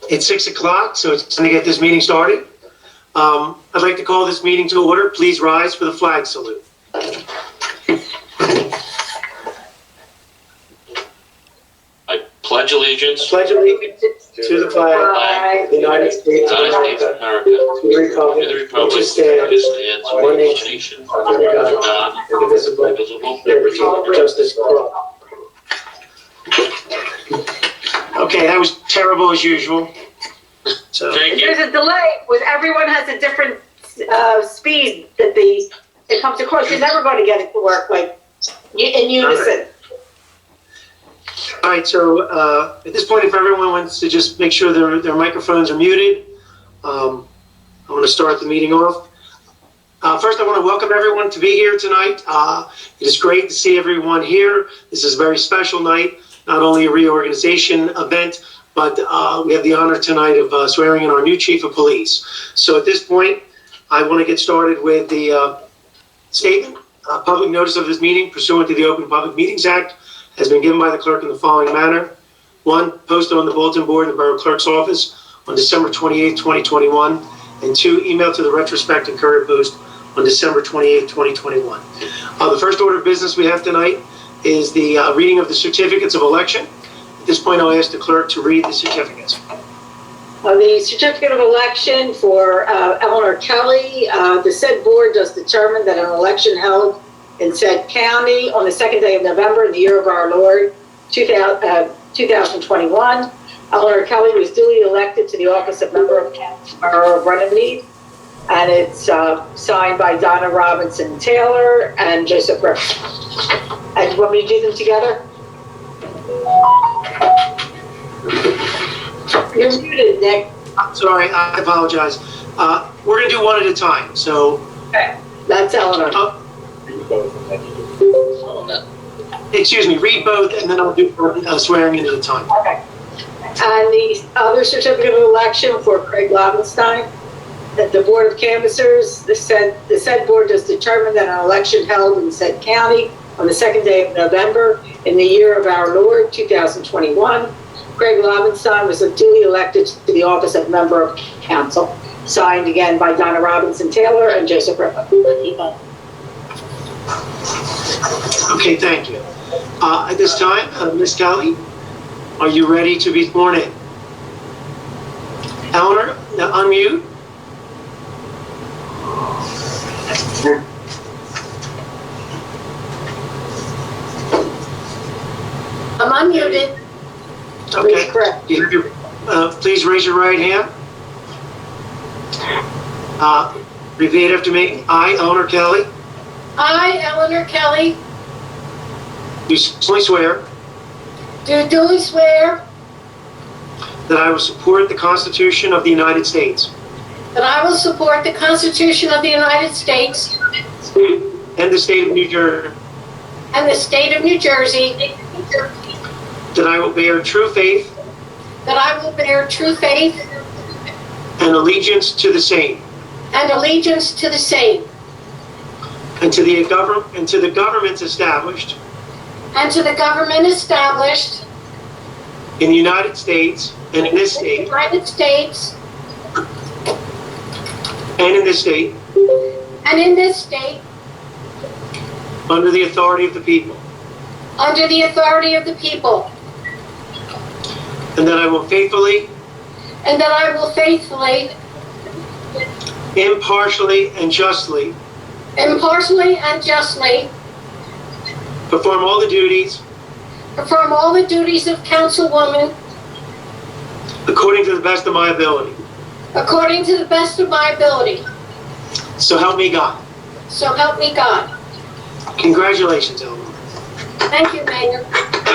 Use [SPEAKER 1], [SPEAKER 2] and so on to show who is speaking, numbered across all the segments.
[SPEAKER 1] It's 6 o'clock, so it's time to get this meeting started. I'd like to call this meeting to order. Please rise for the flag salute.
[SPEAKER 2] I pledge allegiance
[SPEAKER 1] Pledge allegiance to the flag of the United States of America, to the republic which stands one nation, under God, indivisible, with liberty and justice for all. Okay, that was terrible as usual. So
[SPEAKER 2] Thank you.
[SPEAKER 3] There's a delay with everyone has a different speed that it comes across. You're never going to get it to work like in unison.
[SPEAKER 1] All right, so at this point, if everyone wants to just make sure their microphones are muted, I'm going to start the meeting off. First, I want to welcome everyone to be here tonight. It is great to see everyone here. This is a very special night, not only a reorganization event, but we have the honor tonight of swearing in our new chief of police. So at this point, I want to get started with the statement. Public notice of this meeting pursuant to the Open Public Meetings Act has been given by the clerk in the following manner. 1, posted on the bulletin board in the Borough Clerk's office on December 28, 2021. And 2, emailed to the Retrospect and Courier Post on December 28, 2021. The first order of business we have tonight is the reading of the certificates of election. At this point, I'll ask the clerk to read the certificates.
[SPEAKER 3] The certificate of election for Eleanor Kelly, the said board does determine that an election held in said county on the 2nd day of November in the year of our Lord, 2021. Eleanor Kelly was duly elected to the office of member of council Borough of Runnemede, and it's signed by Donna Robinson Taylor and Joseph Griffin. And you want me to do them together? You're muted, Nick.
[SPEAKER 1] I'm sorry, I apologize. We're going to do one at a time. So,
[SPEAKER 3] Okay, that's Eleanor.
[SPEAKER 1] Excuse me, read both, and then I'll do swearing in at a time.
[SPEAKER 3] Okay. And the other certificate of election for Craig Lobenstein, that the Board of Canvassers, the said board does determine that an election held in said county on the 2nd day of November in the year of our Lord, 2021. Craig Lobenstein was duly elected to the office of member of council, signed again by Donna Robinson Taylor and Joseph Griffin.
[SPEAKER 1] Okay, thank you. At this time, Ms. Kelly, are you ready to be sworn in? Eleanor, now unmute.
[SPEAKER 3] I'm unmuted.
[SPEAKER 1] Okay.
[SPEAKER 3] Correct.
[SPEAKER 1] Please raise your right hand. Repeat after me. I, Eleanor Kelly,
[SPEAKER 4] I, Eleanor Kelly,
[SPEAKER 1] do solemnly swear
[SPEAKER 4] do duly swear
[SPEAKER 1] that I will support the Constitution of the United States
[SPEAKER 4] that I will support the Constitution of the United States
[SPEAKER 1] and the state of New Jersey,
[SPEAKER 4] and the state of New Jersey,
[SPEAKER 1] that I will bear true faith
[SPEAKER 4] that I will bear true faith
[SPEAKER 1] and allegiance to the same,
[SPEAKER 4] and allegiance to the same,
[SPEAKER 1] and to the governments established
[SPEAKER 4] and to the government established
[SPEAKER 1] in the United States and in this
[SPEAKER 4] in the
[SPEAKER 1] state
[SPEAKER 4] United States
[SPEAKER 1] and in this state
[SPEAKER 4] and in this state
[SPEAKER 1] under the authority of the people,
[SPEAKER 4] under the authority of the people,
[SPEAKER 1] and that I will faithfully,
[SPEAKER 4] and that I will faithfully,
[SPEAKER 1] impartially, and justly
[SPEAKER 4] impartially, and justly
[SPEAKER 1] perform all the duties
[SPEAKER 4] perform all the duties of councilwoman
[SPEAKER 1] according to the best of my ability.
[SPEAKER 4] according to the best of my ability.
[SPEAKER 1] So help me God.
[SPEAKER 4] So help me God.
[SPEAKER 1] Congratulations, Eleanor.
[SPEAKER 4] Thank you, Mayor.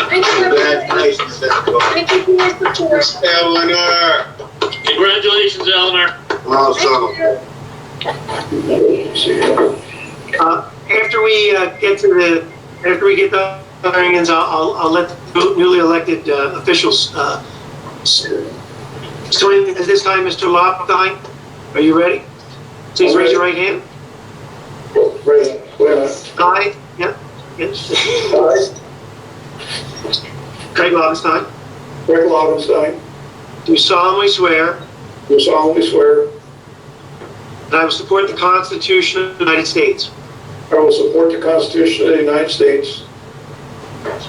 [SPEAKER 4] Thank you, everybody.
[SPEAKER 5] Congratulations, everyone.
[SPEAKER 4] Thank you for your support.
[SPEAKER 5] Eleanor.
[SPEAKER 2] Congratulations, Eleanor.
[SPEAKER 5] Awesome.
[SPEAKER 1] After we get the swearing-ins, I'll let the newly elected officials. So at this time, Mr. Lobenstein, are you ready? Please raise your right hand.
[SPEAKER 5] Raise.
[SPEAKER 1] I, yeah, yes. Craig Lobenstein,
[SPEAKER 5] Craig Lobenstein,
[SPEAKER 1] do solemnly swear
[SPEAKER 6] do solemnly swear
[SPEAKER 1] that I will support the Constitution of the United States
[SPEAKER 6] I will support the Constitution of the United States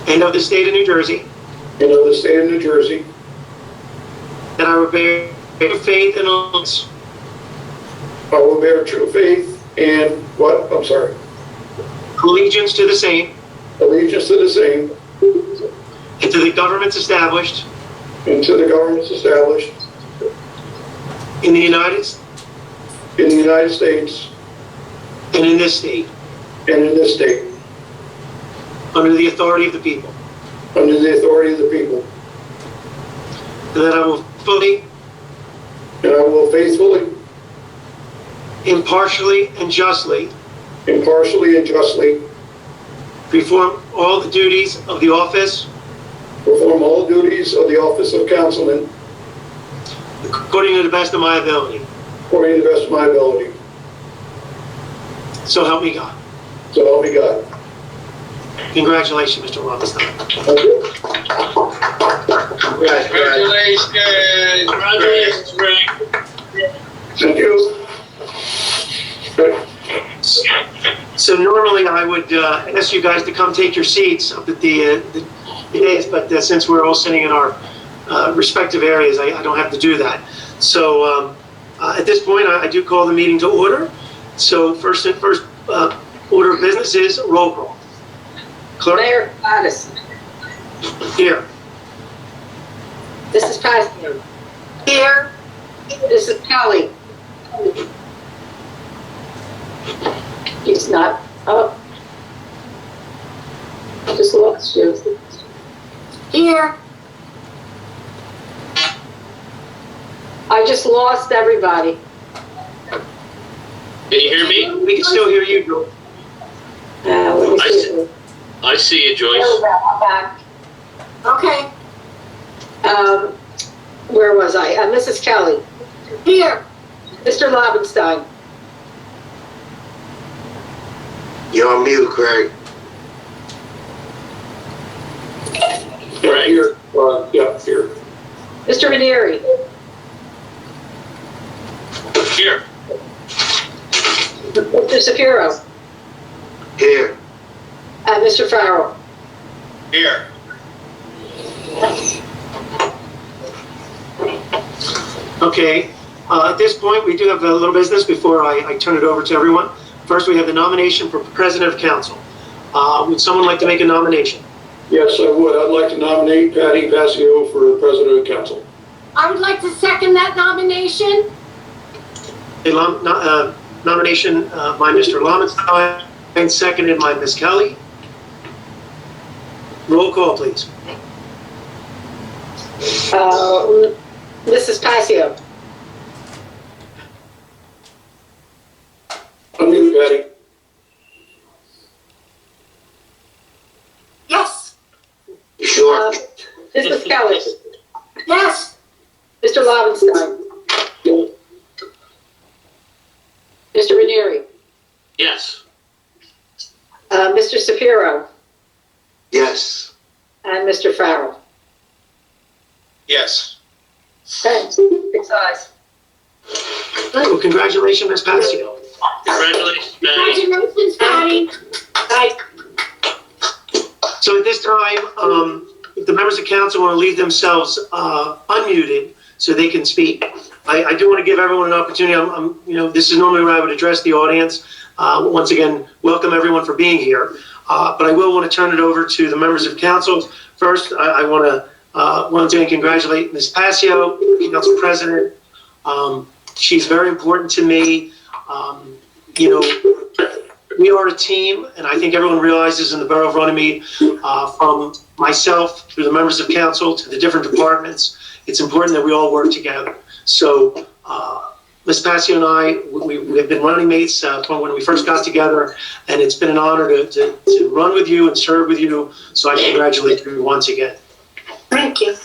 [SPEAKER 1] and of the state of New Jersey,
[SPEAKER 6] and of the state of New Jersey,
[SPEAKER 1] that I will bear true faith and allegiance
[SPEAKER 6] I will bear true faith and what? I'm sorry.
[SPEAKER 1] allegiance to the same
[SPEAKER 6] Allegiance to the same
[SPEAKER 1] and to the governments established
[SPEAKER 6] and to the governments established
[SPEAKER 1] in the United
[SPEAKER 6] States
[SPEAKER 1] and in this state,
[SPEAKER 6] and in this state,
[SPEAKER 1] under the authority of the people,
[SPEAKER 6] under the authority of the people,
[SPEAKER 1] and that I will fully,
[SPEAKER 6] and I will faithfully,
[SPEAKER 1] impartially, and justly
[SPEAKER 6] impartially, and justly
[SPEAKER 1] perform all the duties of the office
[SPEAKER 6] perform all duties of the office of councilman
[SPEAKER 1] according to the best of my ability.
[SPEAKER 6] according to the best of my ability.
[SPEAKER 1] So help me God.
[SPEAKER 6] So help me God.
[SPEAKER 1] Congratulations, Mr. Lovenstein.
[SPEAKER 6] Thank you.
[SPEAKER 5] Congratulations.
[SPEAKER 2] Congratulations, Greg.
[SPEAKER 6] Thank you.
[SPEAKER 1] So normally I would ask you guys to come take your seats up at the dais, but since we're all sitting in our respective areas, I don't have to do that. So at this point, I do call the meeting to order. So first order of business is roll call. Clerk?
[SPEAKER 3] Mayor Patterson.
[SPEAKER 1] Here.
[SPEAKER 3] Mrs. Pastor. Here. Mrs. Kelly. He's not up. Just lost you. Here. I just lost everybody.
[SPEAKER 2] Can you hear me?
[SPEAKER 1] We can still hear you, Joe.
[SPEAKER 3] Let me see.
[SPEAKER 2] I see you,
[SPEAKER 3] There we
[SPEAKER 2] Joyce.
[SPEAKER 3] go, I'm back. Okay. Where was I? Mrs. Kelly. Here. Mr. Lobenstein.
[SPEAKER 5] You're on mute, Craig.
[SPEAKER 2] Greg.
[SPEAKER 6] Here. Yeah, here.
[SPEAKER 3] Mr. Ranieri.
[SPEAKER 2] Here.
[SPEAKER 3] Mr. Shapiro.
[SPEAKER 5] Here.
[SPEAKER 3] And Mr. Farrell.
[SPEAKER 5] Here.
[SPEAKER 1] Okay. At this point, we do have a little business before I turn it over to everyone. First, we have the nomination for President of Council. Would someone like to make a nomination?
[SPEAKER 6] Yes, I would. I'd like to nominate Patty Passio for President of Council.
[SPEAKER 4] I would like to second that nomination.
[SPEAKER 1] A nomination by Mr. Lomenstein, and seconded by Ms. Kelly. Roll call, please.
[SPEAKER 3] Mrs. Passio.
[SPEAKER 6] Unmute, Patty.
[SPEAKER 4] Yes.
[SPEAKER 5] You sure?
[SPEAKER 3] Mrs. Kelly.
[SPEAKER 4] Yes.
[SPEAKER 3] Mr. Lobenstein. Mr. Ranieri.
[SPEAKER 2] Yes.
[SPEAKER 3] Mr. Shapiro.
[SPEAKER 5] Yes.
[SPEAKER 3] And Mr. Farrell.
[SPEAKER 5] Yes.
[SPEAKER 3] Thanks. 6 ayes.
[SPEAKER 1] All right, well, congratulations, Ms. Passio.
[SPEAKER 2] Congratulations, Patty.
[SPEAKER 4] Congratulations, Patty.
[SPEAKER 1] So at this time, if the members of council want to leave themselves unmuted so they can speak, I do want to give everyone an opportunity. This is normally where I would address the audience. Once again, welcome everyone for being here. But I will want to turn it over to the members of council. First, I want to once again congratulate Ms. Passio, Council President. She's very important to me. We are a team, and I think everyone realizes in the Borough of Runnemede, from myself through the members of council to the different departments, it's important that we all work together. So Ms. Passio and I, we have been running mates from when we first got together, and it's been an honor to run with you and serve with you. So I congratulate you once again.
[SPEAKER 4] Thank you.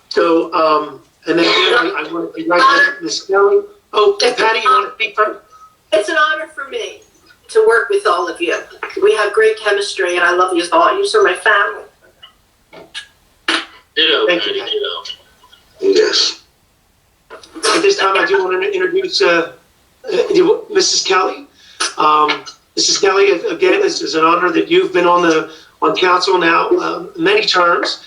[SPEAKER 1] So, and then again, I want to congratulate Ms. Kelly. Oh, Patty, you want to speak first?
[SPEAKER 7] It's an honor for me to work with all of you. We have great chemistry, and I love you all. You are my family.
[SPEAKER 2] Ditto,
[SPEAKER 1] Thank you,
[SPEAKER 2] Patty,
[SPEAKER 1] Patty.
[SPEAKER 2] ditto.
[SPEAKER 1] want to introduce Mrs. Kelly. Mrs. Kelly, again, this is an honor that you've been on council now many terms.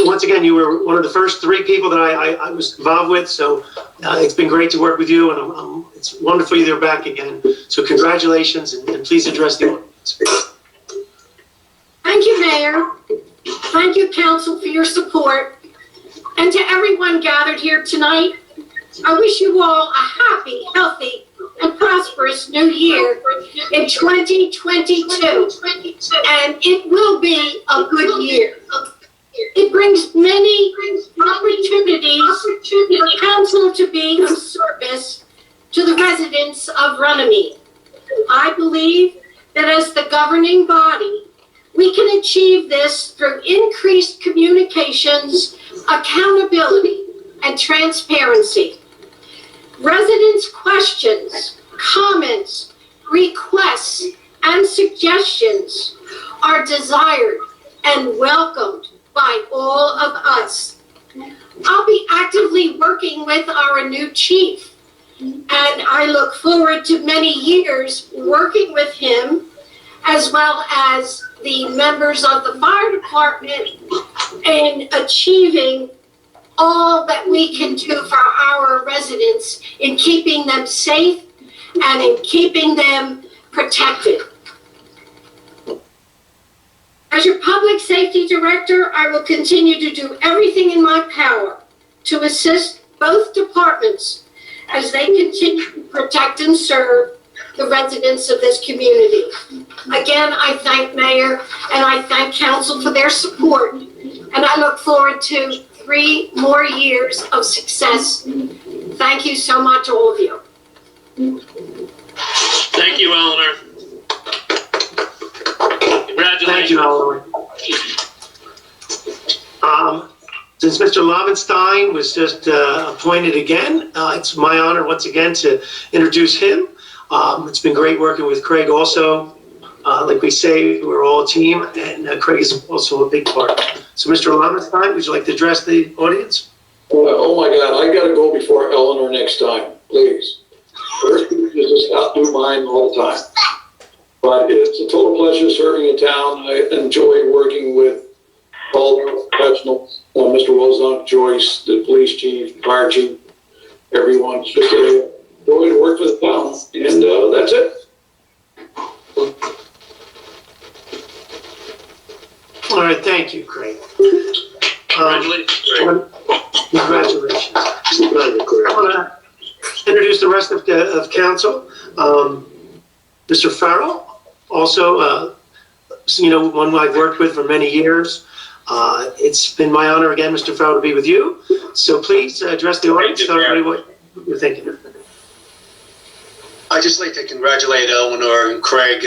[SPEAKER 1] Once again, you were one of the first 3 people that I was involved with, so it's been great to work with you, and it's wonderful you're back again. So congratulations, and please address the audience.
[SPEAKER 4] Thank you, Mayor. Thank you, Council, for your support. And to everyone gathered here tonight, I wish you all a happy, healthy, and prosperous new year in 2022. And it will be a good year. It brings many opportunities for council to be of service to the residents of Runnemede. I believe that as the governing body, we can achieve this through increased communications, accountability, and transparency. Residents' questions, comments, requests, and suggestions are desired and welcomed by all of us. I'll be actively working with our new chief, and I look forward to many years working with him, as well as the members of the fire department, in achieving all that we can do for our residents in keeping them safe and in keeping them protected. As your public safety director, I will continue to do everything in my power to assist both departments as they continue to protect and serve the residents of this community. Again, I thank Mayor and I thank Council for their support, and I look forward to 3 more years of success. Thank you so much, all of you.
[SPEAKER 2] Thank you, Eleanor. Congratulations.
[SPEAKER 1] Thank you, Eleanor. Since Mr. Lovenstein was just appointed again, it's my honor once again to introduce him. It's been great working with Craig also. Like we say, we're all a team, and Craig is also a big part. So Mr. Lovenstein, would you like to address the audience?
[SPEAKER 6] Oh my God, I gotta go before Eleanor next time, please. First, you just outdo mine all the time. But it's a total pleasure serving in town. I enjoy working with all the professionals, Mr. Wozniak, Joyce, the police chief, fire chief, everyone. It's just a joy to work for the town, and that's it.
[SPEAKER 1] All right, thank you, Craig.
[SPEAKER 2] Congratulations, Greg.
[SPEAKER 1] Congratulations. I want to introduce the rest of council. Mr. Farrell, also, one I've worked with for many years. It's been my honor again, Mr. Farrell, to be with you. So please address the audience, tell everybody what you're thinking.
[SPEAKER 5] I'd just like to congratulate Eleanor and Craig.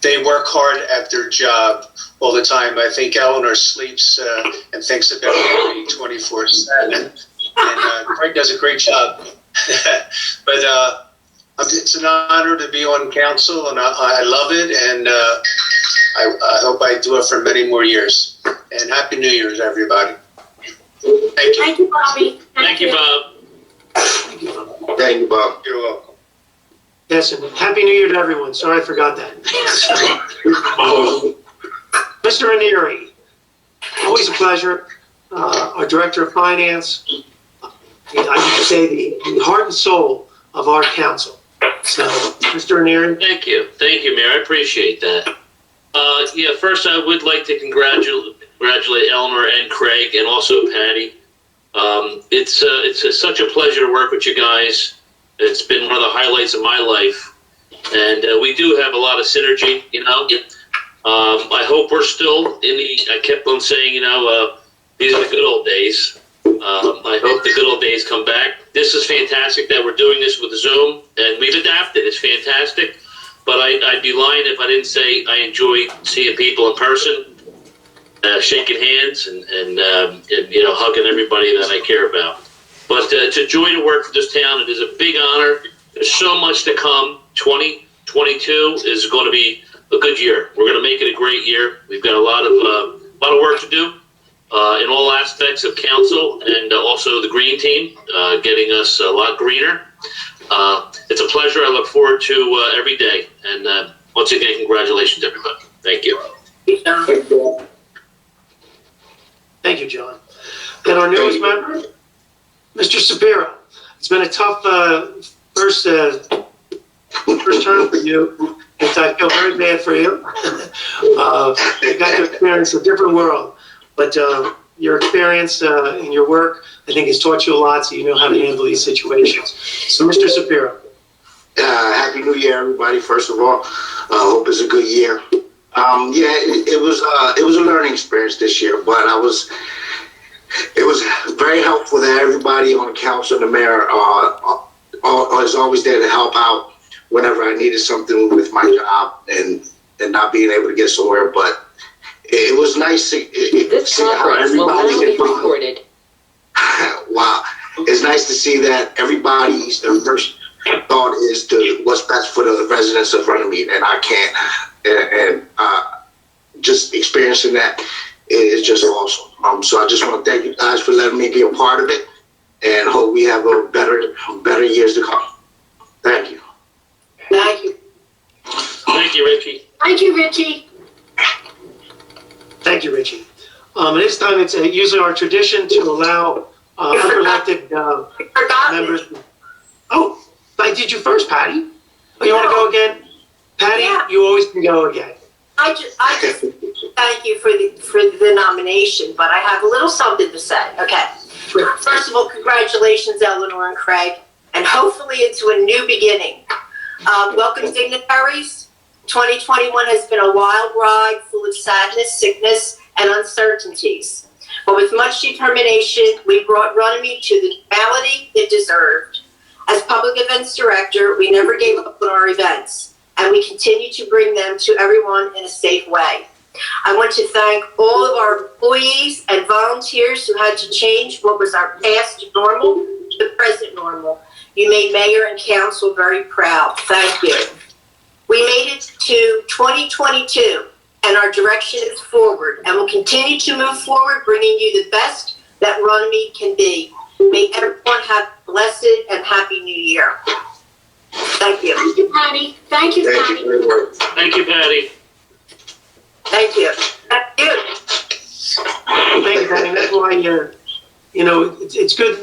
[SPEAKER 5] They work hard at their job all the time. I think Eleanor sleeps and thinks about me 24/7. And Craig does a great job. But it's an honor to be on council, and I love it, and I hope I do it for many more years. And Happy New Year's, everybody. Thank you.
[SPEAKER 4] Thank you, Bobby.
[SPEAKER 2] Thank you, Bob.
[SPEAKER 1] Thank you, Bob.
[SPEAKER 5] Thank you, Bob. You're welcome.
[SPEAKER 1] Yes, and Happy New Year to everyone. Sorry I forgot that. Mr. Ranieri, always a pleasure. Our Director of Finance, I would say the heart and soul of our council. So, Mr. Ranieri.
[SPEAKER 2] Thank you, Mayor. I appreciate that. First I would like to congratulate Eleanor and Craig, and also Patty. It's such a pleasure to work with you guys. It's been one of the highlights of my life, and we do have a lot of synergy. I hope we're still I kept on saying, these are the good old days. I hope the good old days come back. This is fantastic that we're doing this with Zoom, and we've adapted. It's fantastic. But I'd be lying if I didn't say I enjoy seeing people in person, shaking hands, and hugging everybody that I care about. But it's a joy to work for this town. It is a big honor. There's so much to come. 2022 is going to be a good year. We're going to make it a great year. We've got a lot of work to do. in all aspects of council and also the green team, getting us a lot greener. It's a pleasure. I look forward to every day. And once again, congratulations, everybody. Thank you.
[SPEAKER 1] Thank you, John. And our newest member, Mr. Sapiro. It's been a tough first term for you. I feel very bad for you. You got to experience a different world, but your experience in your work, I think, has taught you a lot, so you know how to handle these situations. So, Mr. Sapiro.
[SPEAKER 8] Happy New Year, everybody. First of all, hope it's a good year. It was a learning experience this year, but it was very helpful that everybody on the council and the mayor is always there to help out whenever I needed something with my job and not being able to get somewhere. But it was nice to see how everybody
[SPEAKER 9] recorded.
[SPEAKER 8] Wow, it's nice to see that everybody's first thought is to what's best for the residents of Runnemede, and I can't. And just experiencing that is just awesome. So I just want to thank you guys for letting me be a part of it, and hope we have a better years to come. Thank you.
[SPEAKER 7] Thank you.
[SPEAKER 2] Thank you, Richie.
[SPEAKER 4] Thank you, Richie.
[SPEAKER 1] Thank you, Richie. This time it's usually our tradition to allow unelected members. Oh, I did you first, Patty. Oh, you want to go again? Patty,
[SPEAKER 7] Yeah.
[SPEAKER 1] you always can go again.
[SPEAKER 7] I just thank you for the nomination, but I have a little something to say. Okay. First of all, congratulations, Eleanor and Craig, and hopefully into a new beginning. Welcome, dignitaries. 2021 has been a wild ride full of sadness, sickness, and uncertainties. But with much determination, we brought Runnemede to the reality it deserved. As Public Events Director, we never gave up on our events, and we continue to bring them to everyone in a safe way. I want to thank all of our employees and volunteers who had to change what was our past normal to the present normal. You made Mayor and Council very proud. Thank you. We made it to 2022, and our direction is forward, and we'll continue to move forward, bringing you the best that Runnemede can be. May everyone have a blessed and happy New Year. Thank you.
[SPEAKER 4] Thank you, Patty. Thank you,
[SPEAKER 8] Thank
[SPEAKER 4] Patty.
[SPEAKER 8] you very much.
[SPEAKER 2] Thank you, Patty.
[SPEAKER 7] Thank you. Thank you.
[SPEAKER 1] Thank you, Patty. That's why it's good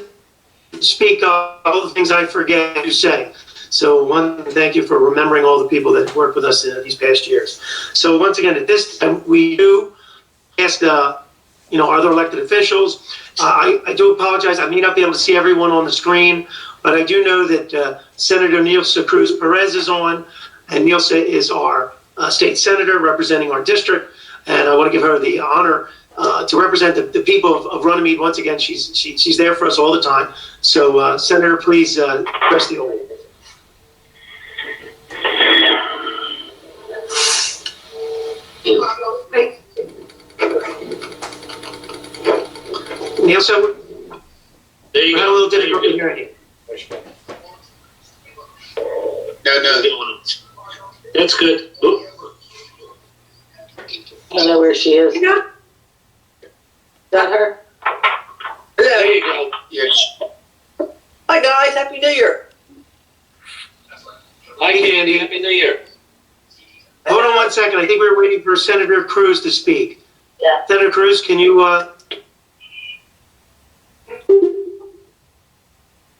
[SPEAKER 1] to speak all the things I forget to say. So thank you for remembering all the people that worked with us these past years. So once again, at this time, we do ask other elected officials. I do apologize. I may not be able to see everyone on the screen, but I do know that Senator Nilsa Cruz Perez is on, and Nilsa is our state senator representing our district, and I want to give her the honor to represent the people of Runnemede. Once again, she's there for us all the time. So, Senator, please press the old. Nilsa,
[SPEAKER 2] There you
[SPEAKER 1] we had a
[SPEAKER 2] go.
[SPEAKER 1] little difficulty hearing you.
[SPEAKER 5] No.
[SPEAKER 2] That's good. Oop.
[SPEAKER 3] I don't know where she is. Is that her?
[SPEAKER 2] There you go.
[SPEAKER 5] Yes.
[SPEAKER 3] Hi, guys. Happy New Year.
[SPEAKER 2] Hi, Candy. Happy New Year.
[SPEAKER 1] Hold on one second. I think we were waiting for Senator Cruz to speak.
[SPEAKER 3] Yeah.
[SPEAKER 1] Senator Cruz, can you,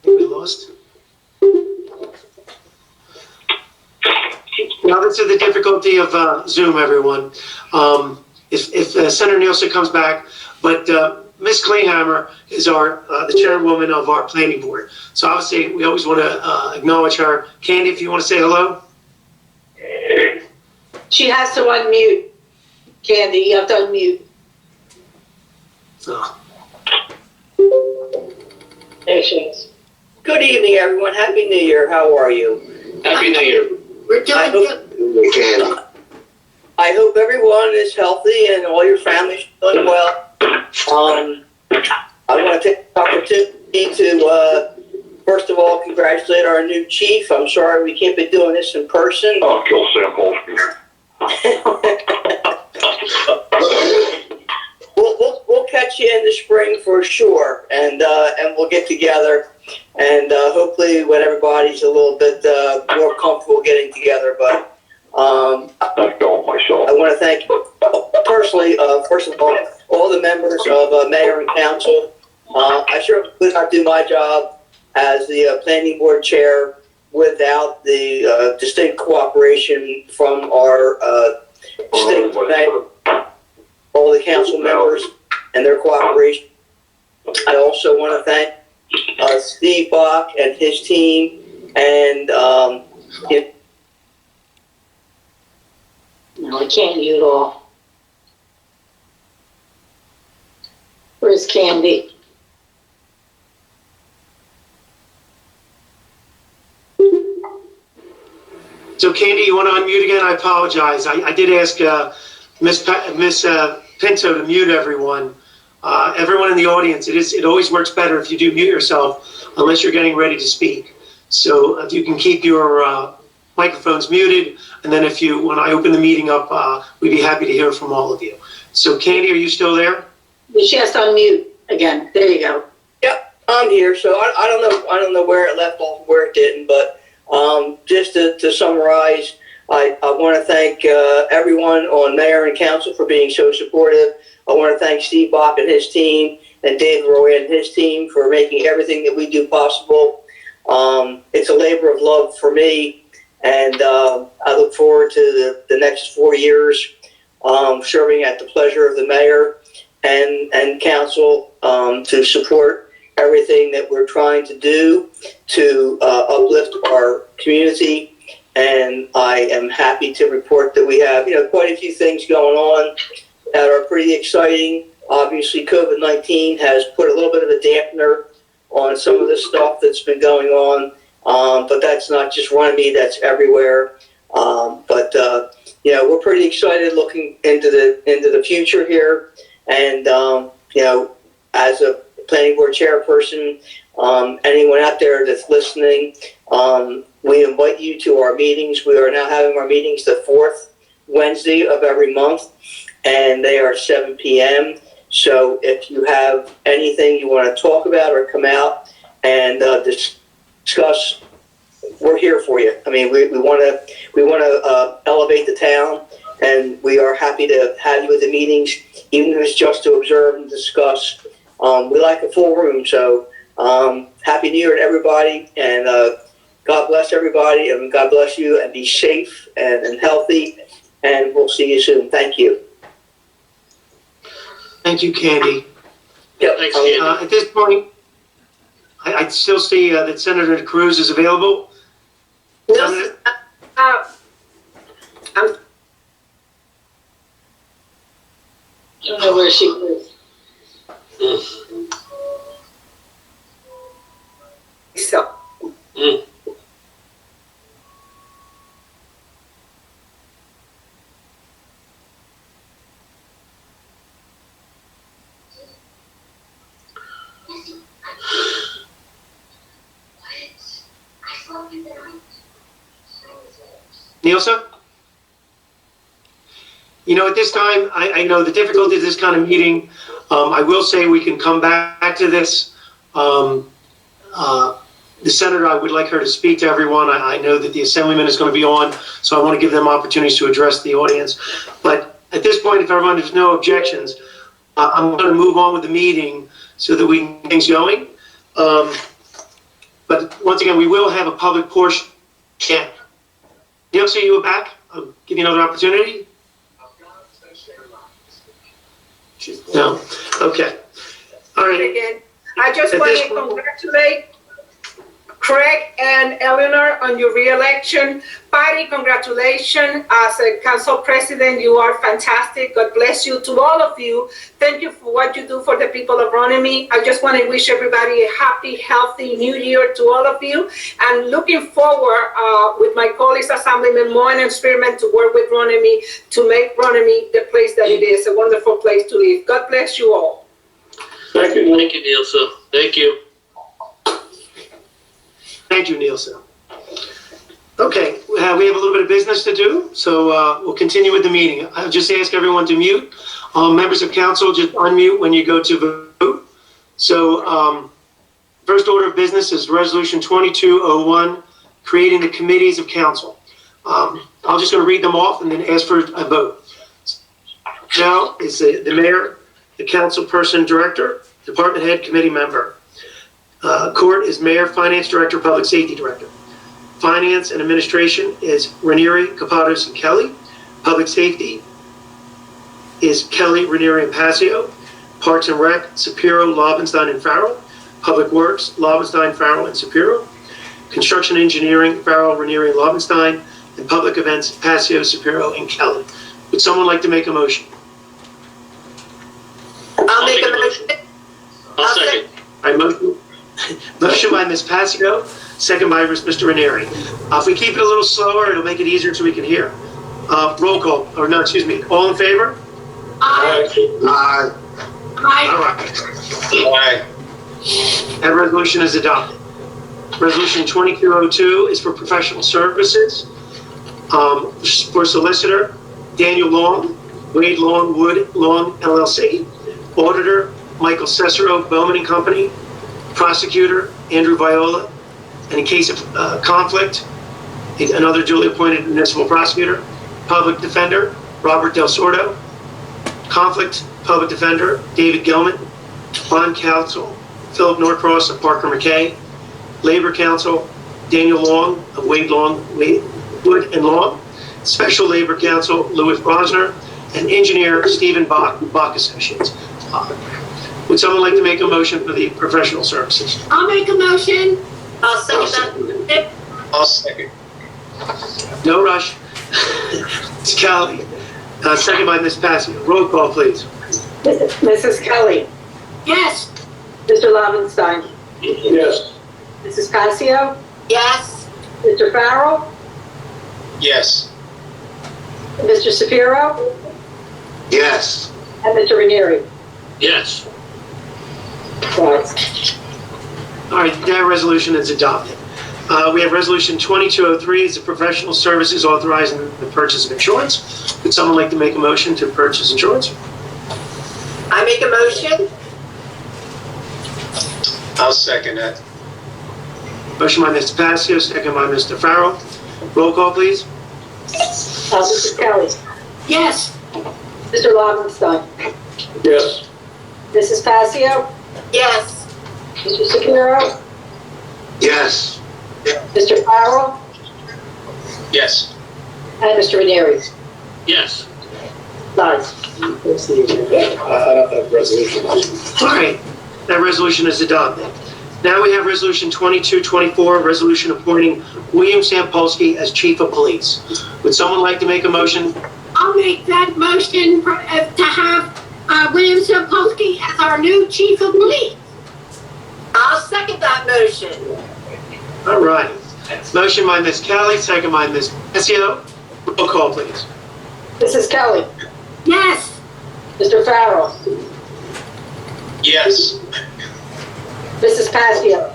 [SPEAKER 1] we lost? Now, this is the difficulty of Zoom, everyone. If Senator Nielsen comes back, but Ms. Clayhammer is the chairwoman of our planning board. So obviously, we always want to acknowledge her. Candy, if you want to say hello.
[SPEAKER 3] She has to unmute. Candy, you have to unmute.
[SPEAKER 1] So,
[SPEAKER 3] There she is.
[SPEAKER 10] Good evening, everyone. Happy New Year. How are you?
[SPEAKER 2] Happy New Year.
[SPEAKER 4] We're doing good.
[SPEAKER 8] Candy.
[SPEAKER 10] I hope everyone is healthy and all your families are doing well. I want to take the opportunity to, first of all, congratulate our new chief. I'm sorry we can't be doing this in person.
[SPEAKER 6] I'll kill Sam Polsky.
[SPEAKER 10] We'll catch catch you in the spring for sure, and we'll get together, and hopefully when everybody's a little bit more comfortable getting together. But I want to thank personally, first of all the members of mayor and council. I sure could not do my job as the planning board chair without the distinct cooperation from our distinct mayor, all the council members and their cooperation. I also want to thank Steve Bach and his team, and
[SPEAKER 3] No, I can't mute all. Where's Candy?
[SPEAKER 1] So Candy, you want to unmute again? I apologize. I did ask Miss Pinto to mute everyone. Everyone in the audience, it always works better if you do mute yourself, unless you're getting ready to speak. So if you can keep your microphones muted, and then when I open the meeting up, we'd be happy to hear from all of you. So Candy, are you still there?
[SPEAKER 3] She has to unmute again. There you go.
[SPEAKER 10] Yep, I'm here. So I don't know where it left off, where it didn't, but just to summarize, I want to thank everyone on mayor and council for being so supportive. I want to thank Steve Bach and his team, and Dave Roy and his team for making everything that we do possible. It's a labor of love for me, and I look forward to the next 4 years serving at the pleasure of the mayor and council to support everything that we're trying to do to uplift our community. And I am happy to report that we have, quite a few things going on that are pretty exciting. Obviously, COVID-19 has put a little bit of a dampener on some of the stuff that's been going on, but that's not just Runnemede, that's everywhere. But we're pretty excited looking into the future here. And as a planning board chairperson, anyone out there that's listening, we invite you to our meetings. We are now having our meetings the 4th Wednesday of every month, and they are 7 p.m. So if you have anything you want to talk about or come out and discuss, we're here for you. I mean, we want to elevate the town, and we are happy to have you at the meetings, even if it's just to observe and discuss. We like a full room, so Happy New Year to everybody, and God bless everybody, and God bless you, and be safe and healthy, and we'll see you soon. Thank you.
[SPEAKER 1] Thank you, Candy.
[SPEAKER 10] Yep.
[SPEAKER 2] Thanks, Candy.
[SPEAKER 1] At this point, I still see that Senator Cruz is available.
[SPEAKER 3] No, I don't know where she is. So.
[SPEAKER 1] Nielsen? At this time, I know the difficulty of this kind of meeting. I will say we can come back to this. The senator, I would like her to speak to everyone. I know that the assemblyman is going to be on, so I want to give them opportunities to address the audience. But at this point, if everyone has no objections, I'm going to move on with the meeting so that we can get things going. But once again, we will have a public portion. Nielsen, you were back? I'll give you another opportunity. No? Okay. All right.
[SPEAKER 9] Again, I just
[SPEAKER 1] At
[SPEAKER 9] want
[SPEAKER 1] this
[SPEAKER 9] to
[SPEAKER 1] point-
[SPEAKER 9] congratulate Craig and Eleanor on your re-election. Patty, congratulations. As a council president, you are fantastic. God bless you. To all of you, thank you for what you do for the people of Runnemede. I just want to wish everybody a happy, healthy new year to all of you. And looking forward with my colleagues, Assemblyman Moen and Spearman, to work with Runnemede to make Runnemede the place that it is, a wonderful place to live. God bless you all.
[SPEAKER 6] Thank you.
[SPEAKER 2] Thank you, Nielsen. Thank you.
[SPEAKER 1] Thank you, Nielsen. Okay, we have a little bit of business to do, so we'll continue with the meeting. I'll just ask everyone to mute. Members of council, just unmute when you go to vote. So first order of business is Resolution 2201, creating the committees of council. I'm just going to read them off and then ask for a vote. Now is the mayor, the council person director, department head, committee member. Court is mayor, finance director, public safety director. Finance and administration is Ranieri, Capados, and Kelly. Public safety is Kelly, Ranieri, and Passio. Parks and Rec, Sapiro, Lobenstein, and Farrell. Public Works, Lobenstein, Farrell, and Sapiro. Construction engineering, Farrell, Ranieri, and Lobenstein. And public events, Passio, Sapiro, and Kelly. Would someone like to make a motion?
[SPEAKER 7] I'll make a motion.
[SPEAKER 2] I'll second.
[SPEAKER 1] All right, motion by Ms. Passio, second by Mr. Ranieri. If we keep it a little slower, it'll make it easier so we can hear. Roll call, or no, excuse me, all in favor?
[SPEAKER 4] Aye.
[SPEAKER 8] Aye.
[SPEAKER 4] Aye.
[SPEAKER 1] All right. That resolution is adopted. Resolution 2202 is for professional services. For solicitor, Daniel Long, Wade Long, Wood Long, LLC. Auditor, Michael Cesaro, Bowman and Company. Prosecutor, Andrew Viola. And in case of conflict, another duly appointed municipal prosecutor. Public defender, Robert Del Sordo. Conflict public defender, David Gilman. Bond counsel, Philip Norcross of Parker McKay. Labor counsel, Daniel Long of Wade Long, Wood and Long. Special labor counsel, Louis Brosner. And engineer, Stephen Bach Associates. Would someone like to make a motion for the professional services?
[SPEAKER 4] I'll make a motion.
[SPEAKER 7] I'll second that.
[SPEAKER 5] I'll second.
[SPEAKER 1] No rush. It's Kelly. Second by Ms. Passio. Roll call, please.
[SPEAKER 3] Mrs. Kelly,
[SPEAKER 4] Yes.
[SPEAKER 3] Mr. Lobenstein,
[SPEAKER 6] Yes.
[SPEAKER 3] Mrs. Passio,
[SPEAKER 7] Yes.
[SPEAKER 3] Mr. Farrell,
[SPEAKER 5] Yes.
[SPEAKER 3] Mr. Sapiro,
[SPEAKER 8] Yes.
[SPEAKER 3] and Mr. Ranieri.
[SPEAKER 2] Yes.
[SPEAKER 3] Right.
[SPEAKER 1] All right, that resolution is adopted. We have resolution 2203, it's a professional services authorizing the purchase of insurance. Would someone like to make a motion to purchase insurance?
[SPEAKER 7] I make a motion.
[SPEAKER 5] I'll second that.
[SPEAKER 1] Motion by Mr. Passio, second by Mr. Farrell. Roll call, please.
[SPEAKER 3] Mrs. Kelly,
[SPEAKER 4] Yes.
[SPEAKER 3] Mr. Lobenstein,
[SPEAKER 6] Yes.
[SPEAKER 3] Mrs. Passio,
[SPEAKER 7] Yes.
[SPEAKER 3] Mr. Sapiro,
[SPEAKER 8] Yes.
[SPEAKER 3] Mr. Farrell,
[SPEAKER 5] Yes.
[SPEAKER 3] and Mr. Ranieri.
[SPEAKER 2] Yes.
[SPEAKER 3] Nice.
[SPEAKER 6] Resolution.
[SPEAKER 1] All right, that resolution is adopted. Now we have resolution 2224, resolution appointing William Sampolsky as chief of police. Would someone like to make a motion?
[SPEAKER 4] I'll make that motion to have William Sapolsky as our new chief of police.
[SPEAKER 7] I'll second that motion.
[SPEAKER 1] All right. Motion by Ms. Kelly, second by Ms. Passio. Roll call, please.
[SPEAKER 3] Mrs. Kelly,
[SPEAKER 4] Yes.
[SPEAKER 3] Mr. Farrell,
[SPEAKER 5] Yes.
[SPEAKER 3] Mrs. Passio,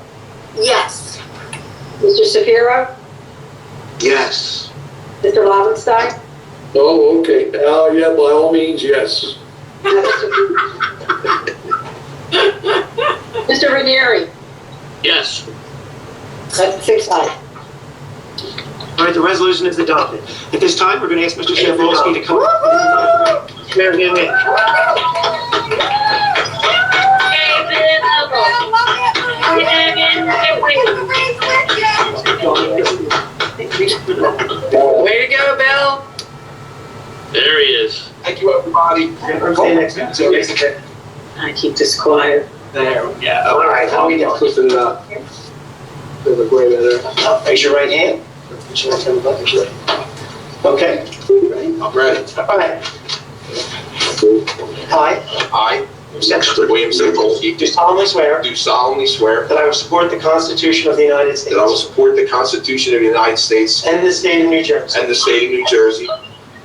[SPEAKER 7] Yes.
[SPEAKER 3] Mr. Sapiro,
[SPEAKER 8] Yes.
[SPEAKER 3] Mr. Lobenstein,
[SPEAKER 6] Oh, okay. Yeah, by all means, yes.
[SPEAKER 3] and Mr. Ranieri.
[SPEAKER 2] Yes.
[SPEAKER 3] That's 6-5.
[SPEAKER 1] All right, the resolution is adopted. At this time, we're going to ask Mr. Sampolsky to come. Mayor,
[SPEAKER 9] Way to go, Bill.
[SPEAKER 2] There he is.
[SPEAKER 11] Thank you, everybody.
[SPEAKER 1] Stay next to you. Okay.
[SPEAKER 3] I keep this quiet.
[SPEAKER 11] There we go. All right, how we doing? Listen it up.
[SPEAKER 1] Raise your right hand. Put your left hand above your right. Okay. Ready?
[SPEAKER 11] I'm ready.
[SPEAKER 1] All right. I,
[SPEAKER 11] I, William Sampolsky,
[SPEAKER 1] do solemnly swear
[SPEAKER 11] do solemnly swear
[SPEAKER 1] that I will support the Constitution of the United
[SPEAKER 11] that I will
[SPEAKER 1] States
[SPEAKER 11] support the Constitution of the United States
[SPEAKER 1] and the state of New Jersey,
[SPEAKER 11] and the state of New Jersey,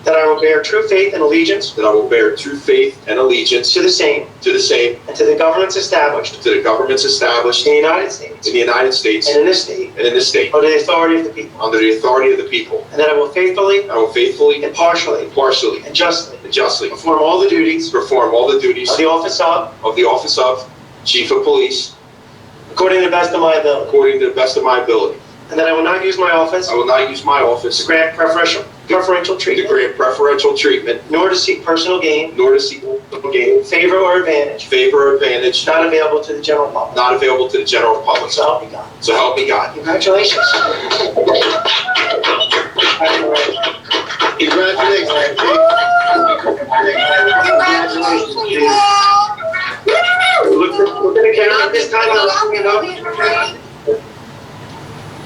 [SPEAKER 1] that I will bear true faith and allegiance
[SPEAKER 11] that I will bear true faith and allegiance
[SPEAKER 1] to the same
[SPEAKER 11] to the same,
[SPEAKER 1] and to the governments established
[SPEAKER 11] to the governments established
[SPEAKER 1] in the United States
[SPEAKER 11] in the United States
[SPEAKER 1] and in this state
[SPEAKER 11] and in this state,
[SPEAKER 1] under the authority of the people,
[SPEAKER 11] under the authority of the people.
[SPEAKER 1] and that I will faithfully,
[SPEAKER 11] I will faithfully,
[SPEAKER 1] impartially,
[SPEAKER 11] impartially,
[SPEAKER 1] and justly
[SPEAKER 11] and justly
[SPEAKER 1] perform all the duties
[SPEAKER 11] perform all the duties
[SPEAKER 1] of the office
[SPEAKER 11] of Chief of Police
[SPEAKER 1] according to the best of my ability,
[SPEAKER 11] according to the best of my ability.
[SPEAKER 1] and that I will not use my office
[SPEAKER 11] I will not use my
[SPEAKER 1] to
[SPEAKER 11] office
[SPEAKER 1] grant preferential
[SPEAKER 11] to
[SPEAKER 1] treatment,
[SPEAKER 11] grant preferential treatment,
[SPEAKER 1] nor to seek personal gain,
[SPEAKER 11] nor to seek gain,
[SPEAKER 1] favor, or advantage
[SPEAKER 11] favor, or advantage
[SPEAKER 1] not available to the general public.
[SPEAKER 11] not available to the general public.
[SPEAKER 1] So help me God.
[SPEAKER 11] So help me God.
[SPEAKER 1] Congratulations. We're going to count at this time.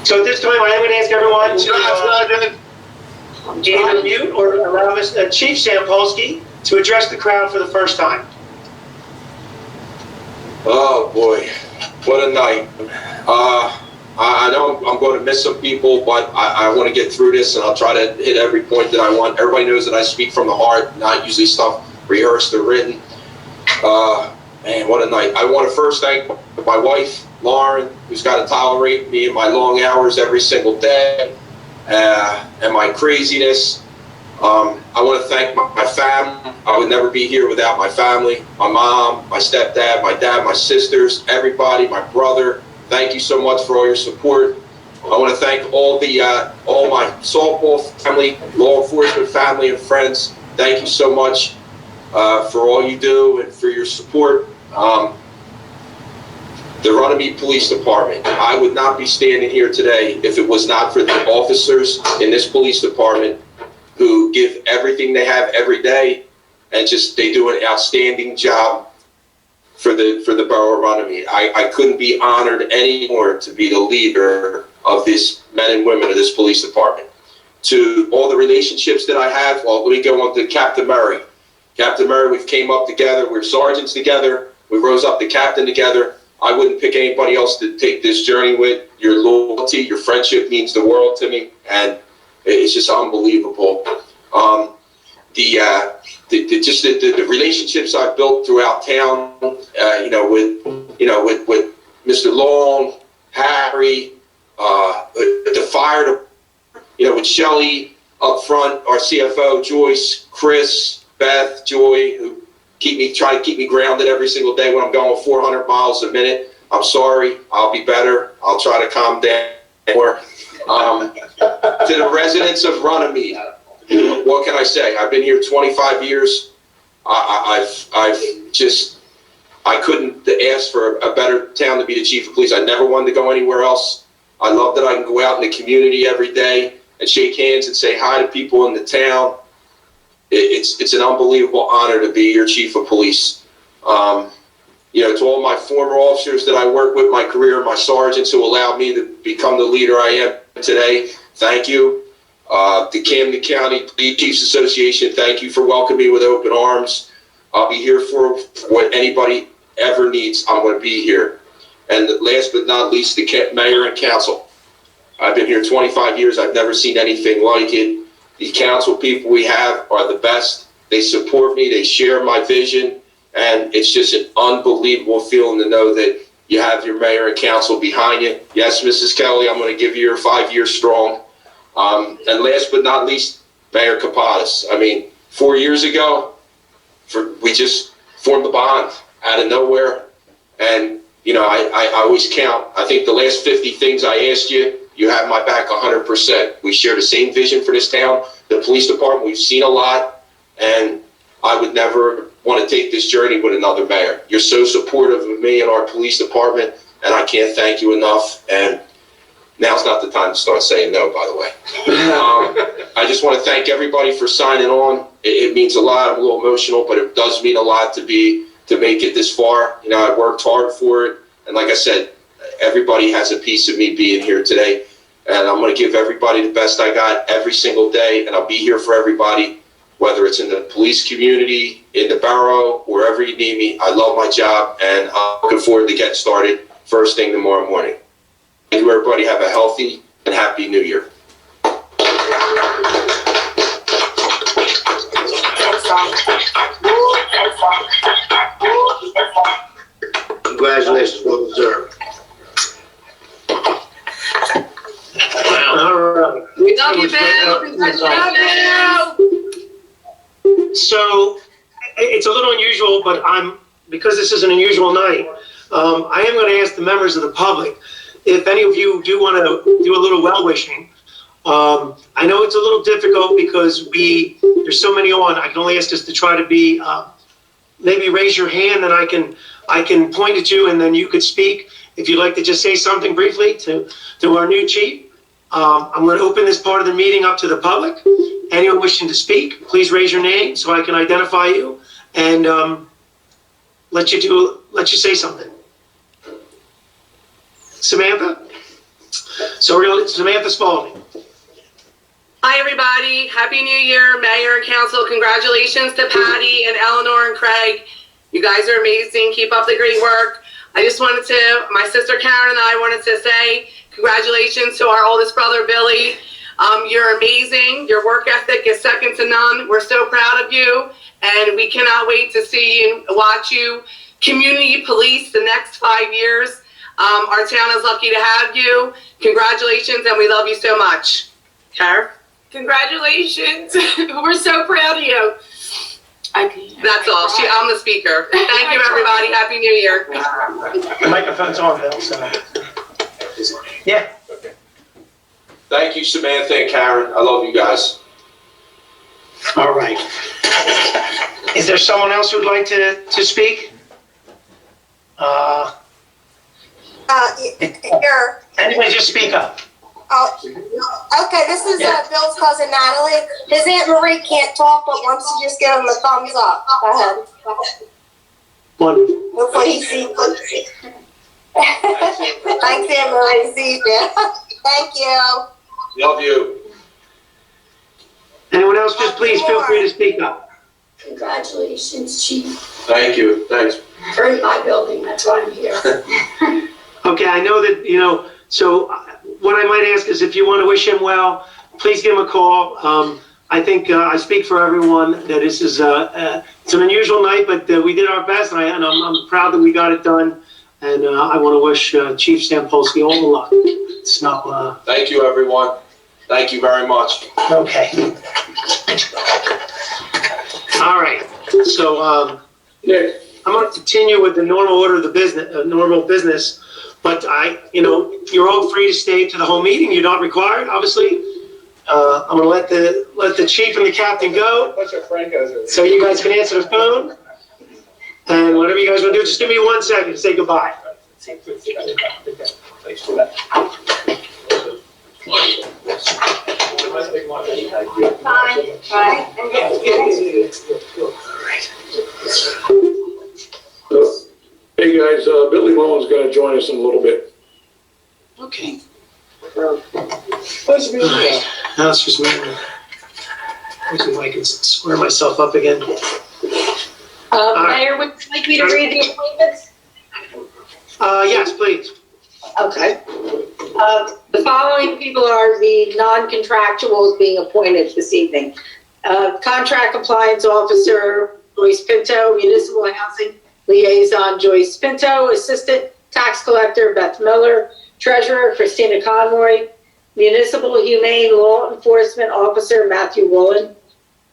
[SPEAKER 1] So at this time, I am going to ask everyone to either mute or allow Chief Sampolsky to address the crowd for the first time.
[SPEAKER 11] Oh boy, what a night. I know I'm going to miss some people, but I want to get through this, and I'll try to hit every point that I want. Everybody knows that I speak from the heart, not usually stuff rehearsed or written. Man, what a night. I want to first thank my wife, Lauren, who's got to tolerate me and my long hours every single day, and my craziness. I want to thank my family. I would never be here without my family, my mom, my stepdad, my dad, my sisters, everybody, my brother. Thank you so much for all your support. I want to thank all my softball family, law enforcement family, and friends. Thank you so much for all you do and for your support. The Runnemede Police Department. I would not be standing here today if it was not for the officers in this police department who give everything they have every day, and they do an outstanding job for the Borough of Runnemede. I couldn't be honored anymore to be the leader of this men and women of this police department. To all the relationships that I have, well, let me go on to Captain Murray. Captain Murray, we've came up together, we're sergeants together, we rose up to captain together. I wouldn't pick anybody else to take this journey with. Your loyalty, your friendship means the world to me, and it's just unbelievable. The relationships I've built throughout town, with Mr. Long, Harry, the fire, with Shelley up front, our CFO, Joyce, Chris, Beth, Joy, who try to keep me grounded every single day when I'm going 400 miles a minute. I'm sorry. I'll be better. I'll try to calm down more. To the residents of Runnemede, what can I say? I've been here 25 years. I couldn't ask for a better town to be the chief of police. I never wanted to go anywhere else. I love that I can go out in the community every day and shake hands and say hi to people in the town. It's an unbelievable honor to be your chief of police. To all my former officers that I work with, my career, my sergeants who allowed me to become the leader I am today, thank you. The Camden County Police Chiefs Association, thank you for welcoming me with open arms. I'll be here for what anybody ever needs. I'm going to be here. And last but not least, the mayor and council. I've been here 25 years. I've never seen anything like it. The council people we have are the best. They support me. They share my vision. And it's just an unbelievable feeling to know that you have your mayor and council behind you. Yes, Mrs. Kelly, I'm going to give you your 5 years strong. And last but not least, Mayor Kapadas. 4 years ago, we just formed the bond out of nowhere. And, I always count. I think the last 50 things I asked you, you have my back 100%. We share the same vision for this town. The police department, we've seen a lot. And I would never want to take this journey with another mayor. You're so supportive of me and our police department, and I can't thank you enough. And now's not the time to start saying no, by the way. I just want to thank everybody for signing on. It means a lot. I'm a little emotional, but it does mean a lot to make it this far. I worked hard for it. And like I said, everybody has a piece of me being here today. And I'm going to give everybody the best I got every single day. And I'll be here for everybody, whether it's in the police community, in the borough, wherever you need me. I love my job, and I'm looking forward to getting started first thing tomorrow morning. Thank you, everybody. Have a healthy and happy New Year.
[SPEAKER 8] Congratulations, well deserved.
[SPEAKER 1] All right.
[SPEAKER 12] We love you, Bill. Congratulations.
[SPEAKER 1] So it's a little unusual, but because this is an unusual night, I am going to ask the members of the public if any of you do want to do a little well wishing. I know it's a little difficult because there's so many on. I can only ask us to try to be maybe raise your hand and I can point at you and then you could speak if you'd like to just say something briefly to our new chief. I'm going to open this part of the meeting up to the public. Anyone wishing to speak, please raise your name so I can identify you and let you say something. Samantha? So Samantha Spalding.
[SPEAKER 12] Hi, everybody. Happy New Year, Mayor and Council. Congratulations to Patty and Eleanor and Craig. You guys are amazing. Keep up the great work. My sister Karen and I wanted to say congratulations to our oldest brother, Billy. You're amazing. Your work ethic is second to none. We're so proud of you, and we cannot wait to see and watch you community police the next 5 years. Our town is lucky to have you. Congratulations, and we love you so much. Karen?
[SPEAKER 13] Congratulations. We're so proud of you.
[SPEAKER 12] That's all. I'm the speaker. Thank you, everybody. Happy New Year.
[SPEAKER 1] The microphone's on, Bill. So. Yeah.
[SPEAKER 11] Thank you, Samantha and Karen. I love you guys.
[SPEAKER 1] All right. Is there someone else who'd like to speak?
[SPEAKER 14] Here.
[SPEAKER 1] Anybody just speak up.
[SPEAKER 14] Oh, okay, this is Bill's cousin Natalie. His Aunt Marie can't talk, but wants to just give him a thumbs up. Go ahead.
[SPEAKER 1] Wonderful.
[SPEAKER 14] Hopefully he sees it. Thanks, Aunt Marie. See you. Thank you.
[SPEAKER 11] Love you.
[SPEAKER 1] Anyone else, just please feel free to speak up.
[SPEAKER 4] Congratulations, Chief.
[SPEAKER 11] Thank you. Thanks.
[SPEAKER 4] We're in my building, that's why I'm here.
[SPEAKER 1] Okay, I know that, so what I might ask is if you want to wish him well, please give him a call. I think I speak for everyone that this is it's an unusual night, but we did our best, and I'm proud that we got it done. And I want to wish Chief Stampolsky all the luck. It's not.
[SPEAKER 11] Thank you, everyone. Thank you very much.
[SPEAKER 1] Okay. All right. So I'm going to continue with the normal order of the business. But you're all free to stay to the whole meeting. You're not required, obviously. I'm going to let the chief and the captain go, so you guys can answer the phone. And whatever you guys want to do, just give me 1 second to say goodbye.
[SPEAKER 6] Hey guys, Billy Mullen's going to join us in a little bit.
[SPEAKER 1] Okay. All right. Now it's just me. Hopefully I can square myself up again.
[SPEAKER 3] Mayor, would you like me to read the appointments?
[SPEAKER 1] Yes, please.
[SPEAKER 3] Okay. The following people are the non-contractuals being appointed this evening. Contract Compliance Officer Joyce Pinto, Municipal Housing Liaison Joyce Pinto, Assistant Tax Collector Beth Miller, Treasurer Christina Conroy, Municipal Humane Law Enforcement Officer Matthew Woolen,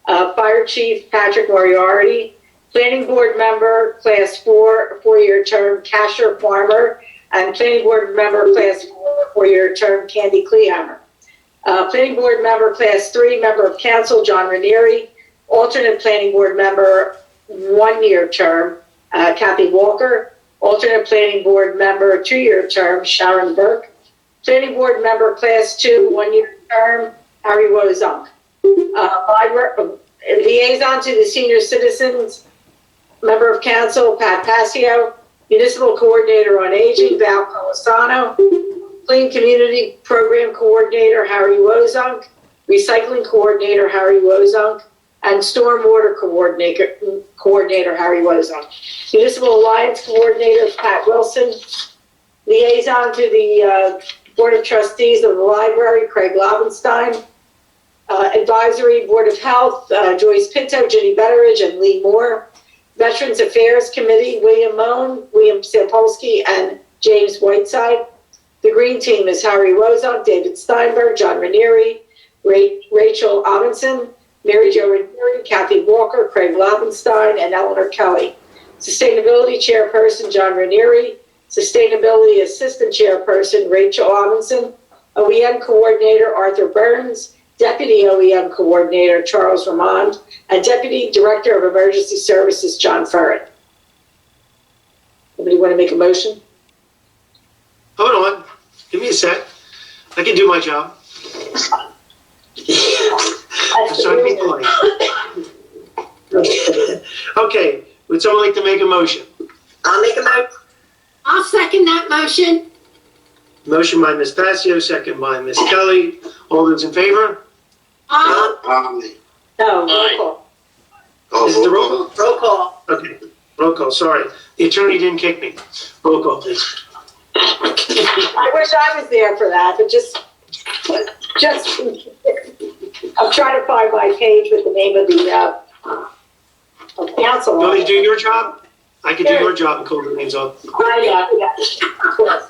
[SPEAKER 3] Fire Chief Patrick Moriarty, Planning Board Member Class 4, 4-year term Casher Farmer, and Planning Board Member Class 4, 4-year term Candy Kleehammer. Planning Board Member Class 3, Member of Council John Ranieri, Alternate Planning Board Member 1-year term Kathy Walker, Alternate Planning Board Member 2-year term Sharon Burke, Planning Board Member Class 2 1-year term Harry Wozunk. Liaison to the Senior Citizens Member of Council Pat Passio, Municipal Coordinator on Aging Val Colasano, Clean Community Program Coordinator Harry Wozunk, Recycling Coordinator Harry Wozunk, and Stormwater Coordinator Harry Wozunk. Municipal Alliance Coordinator Pat Wilson. Liaison to the Board of Trustees of the Library Craig Lobenstein. Advisory Board of Health Joyce Pinto, Ginny Betteridge, and Lee Moore. Veterans Affairs Committee, William Moan, William Sampolsky, and James Whiteside. The Green Team is Harry Rozak, David Steinberg, John Ranieri, Rachel Amundson, Mary Jo Ranieri, Kathy Walker, Craig Lobenstein, and Eleanor Kelly. Sustainability Chairperson, John Ranieri. Sustainability Assistant Chairperson, Rachel Amundson. OEM Coordinator, Arthur Burns. Deputy OEM Coordinator, Charles Ramond. And Deputy Director of Emergency Services, John Furret. Anybody want to make a motion?
[SPEAKER 1] Hold on. Give me a sec. I can do my job. I'm trying to be polite. Okay. Would someone like to make a motion?
[SPEAKER 7] I'll make a motion.
[SPEAKER 4] I'll second that motion.
[SPEAKER 1] Motion by Ms. Passio, second by Ms. Kelly. All those in favor?
[SPEAKER 4] Aye.
[SPEAKER 3] No, roll
[SPEAKER 2] Aye.
[SPEAKER 3] call.
[SPEAKER 1] Is it the roll call?
[SPEAKER 7] Roll call.
[SPEAKER 1] Okay. Roll call. Sorry. The attorney didn't kick me. Roll call, please.
[SPEAKER 3] I wish I was there for that, but just, I'm trying to find my page with the name of the, of council.
[SPEAKER 1] You want me to do your job? I can do your job and call the names off.
[SPEAKER 3] Yeah, of course.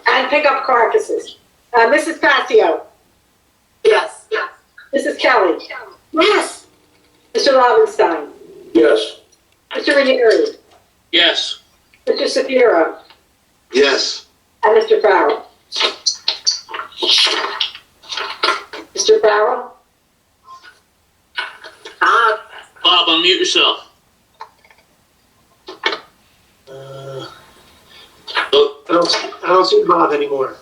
[SPEAKER 3] And pick up carcasses. Mrs. Passio,
[SPEAKER 7] Yes.
[SPEAKER 3] Mrs. Kelly,
[SPEAKER 4] Yes.
[SPEAKER 3] Mr. Lobenstein,
[SPEAKER 6] Yes.
[SPEAKER 3] Mr. Ranieri,
[SPEAKER 2] Yes.
[SPEAKER 3] Mr. Sapiro,
[SPEAKER 8] Yes.
[SPEAKER 3] and Mr. Farrell. Mr. Farrell?
[SPEAKER 2] Bob, unmute yourself.
[SPEAKER 1] I don't see Bob anymore.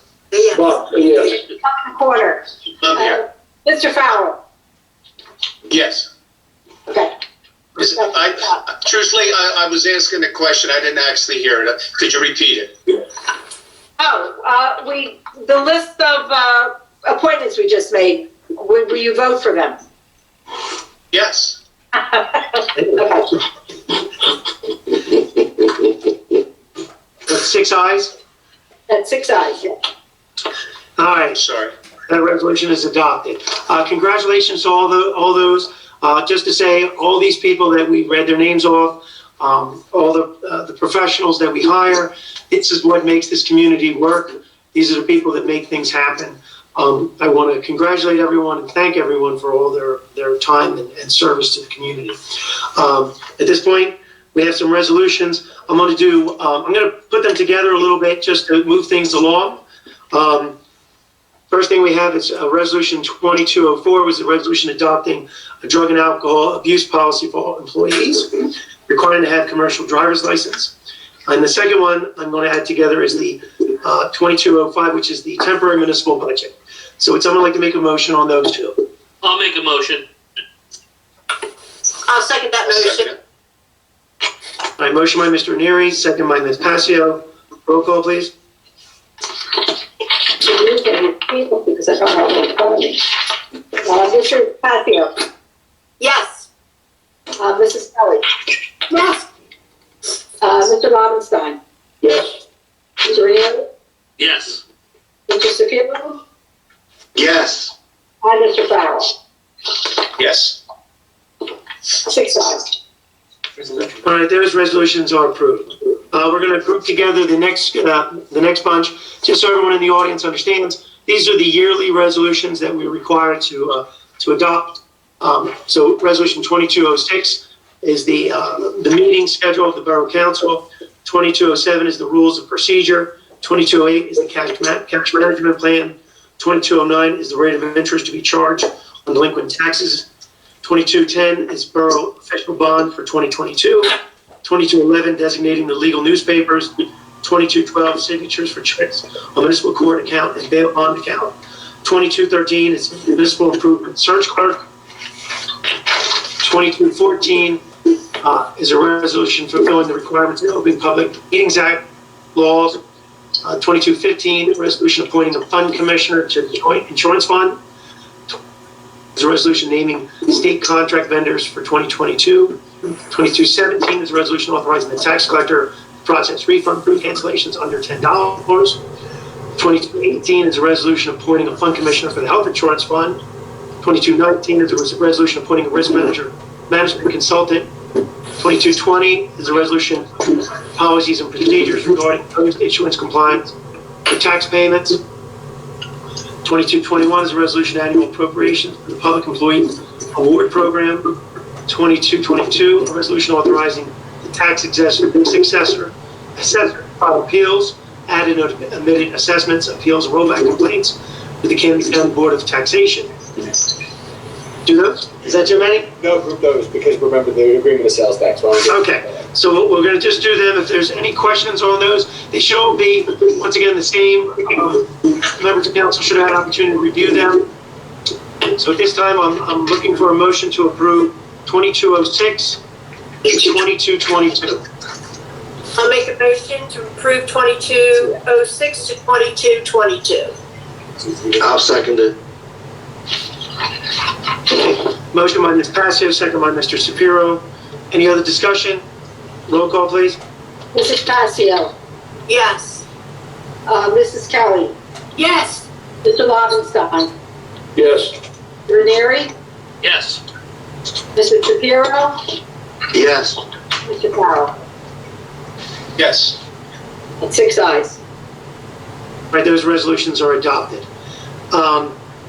[SPEAKER 6] Bob, yes.
[SPEAKER 3] In the corner.
[SPEAKER 5] I'm here.
[SPEAKER 3] Mr. Farrell?
[SPEAKER 5] Yes.
[SPEAKER 3] Okay.
[SPEAKER 5] Truthfully, I was asking a question. I didn't actually hear it. Could you repeat it?
[SPEAKER 3] The list of appointments we just made, will you vote for them?
[SPEAKER 5] Yes.
[SPEAKER 3] Okay.
[SPEAKER 1] That's 6 ayes?
[SPEAKER 3] That's 6 ayes, yeah.
[SPEAKER 1] All
[SPEAKER 5] I'm
[SPEAKER 1] right.
[SPEAKER 5] sorry.
[SPEAKER 1] That resolution is adopted. Congratulations to all those. Just to say, all these people that we read their names off, all the professionals that we hire, this is what makes this community work. These are the people that make things happen. I want to congratulate everyone and thank everyone for all their time and service to the community. At this point, we have some resolutions. I'm going to put them together a little bit just to move things along. First thing we have is Resolution 2204, was a resolution adopting a drug and alcohol abuse policy for all employees, requiring to have commercial driver's license. And the second one I'm going to add together is the 2205, which is the temporary municipal budget. So would someone like to make a motion on those two?
[SPEAKER 2] I'll make a motion.
[SPEAKER 7] I'll second that motion.
[SPEAKER 1] All right, motion by Mr. Ranieri, second by Ms. Passio. Roll call, please.
[SPEAKER 3] Because I don't have it in front of me. Mr. Passio,
[SPEAKER 7] Yes.
[SPEAKER 3] Mrs. Kelly,
[SPEAKER 4] Yes.
[SPEAKER 3] Mr. Lobenstein,
[SPEAKER 6] Yes.
[SPEAKER 3] Mr. Ranieri,
[SPEAKER 2] Yes.
[SPEAKER 3] Mr. Sapiro,
[SPEAKER 8] Yes.
[SPEAKER 3] and Mr. Farrell.
[SPEAKER 5] Yes.
[SPEAKER 3] 6 ayes.
[SPEAKER 1] All right, those resolutions are approved. We're going to group together the next bunch, just so everyone in the audience understands. These are the yearly resolutions that we're required to adopt. So Resolution 2206 is the meeting schedule of the Borough Council. 2207 is the rules of procedure. 2208 is the cash management plan. 2209 is the rate of interest to be charged on delinquent taxes. 2210 is Borough official bond for 2022. 2211 designating the legal newspapers. 2212 signatures for checks on municipal court account and bail bond account. 2213 is municipal improvement search clerk. 2214 is a resolution fulfilling the requirements of the Open Public Meetings Act laws. 2215, a resolution appointing a fund commissioner to the Joint Insurance Fund. Is a resolution naming state contract vendors for 2022. 2217 is a resolution authorizing the tax collector to process refund through cancellations under $10. 2218 is a resolution appointing a fund commissioner for the health insurance fund. 2219 is a resolution appointing a risk management consultant. 2220 is a resolution, policies and procedures regarding post-issuance compliance with tax payments. 2221 is a resolution annual appropriation for the Public Employee Award Program. 2222, a resolution authorizing the tax assessor file appeals, added and omitted assessments, appeals, and rollback complaints with the Camden County Board of Taxation. Do those? Is that too many?
[SPEAKER 15] No, group those, because remember the agreement of sales tax.
[SPEAKER 1] Okay, so we're going to just do them. If there's any questions on those, they should all be, once again, the same. Members of council should have had an opportunity to review them. So at this time, I'm looking for a motion to approve 2206 and 2222.
[SPEAKER 7] I'll make a motion to approve 2206 to 2222.
[SPEAKER 8] I'll second it.
[SPEAKER 1] Motion by Ms. Passio, second by Mr. Shapiro. Any other discussion? Roll call, please.
[SPEAKER 3] Mrs. Passio,
[SPEAKER 7] Yes.
[SPEAKER 3] Mrs. Kelly,
[SPEAKER 4] Yes.
[SPEAKER 3] Mr. Lobenstein,
[SPEAKER 6] Yes.
[SPEAKER 3] Ranieri,
[SPEAKER 2] Yes.
[SPEAKER 3] Mr. Shapiro,
[SPEAKER 8] Yes.
[SPEAKER 3] Mr. Farrell.
[SPEAKER 5] Yes.
[SPEAKER 3] And 6 ayes.
[SPEAKER 1] Right, those resolutions are adopted.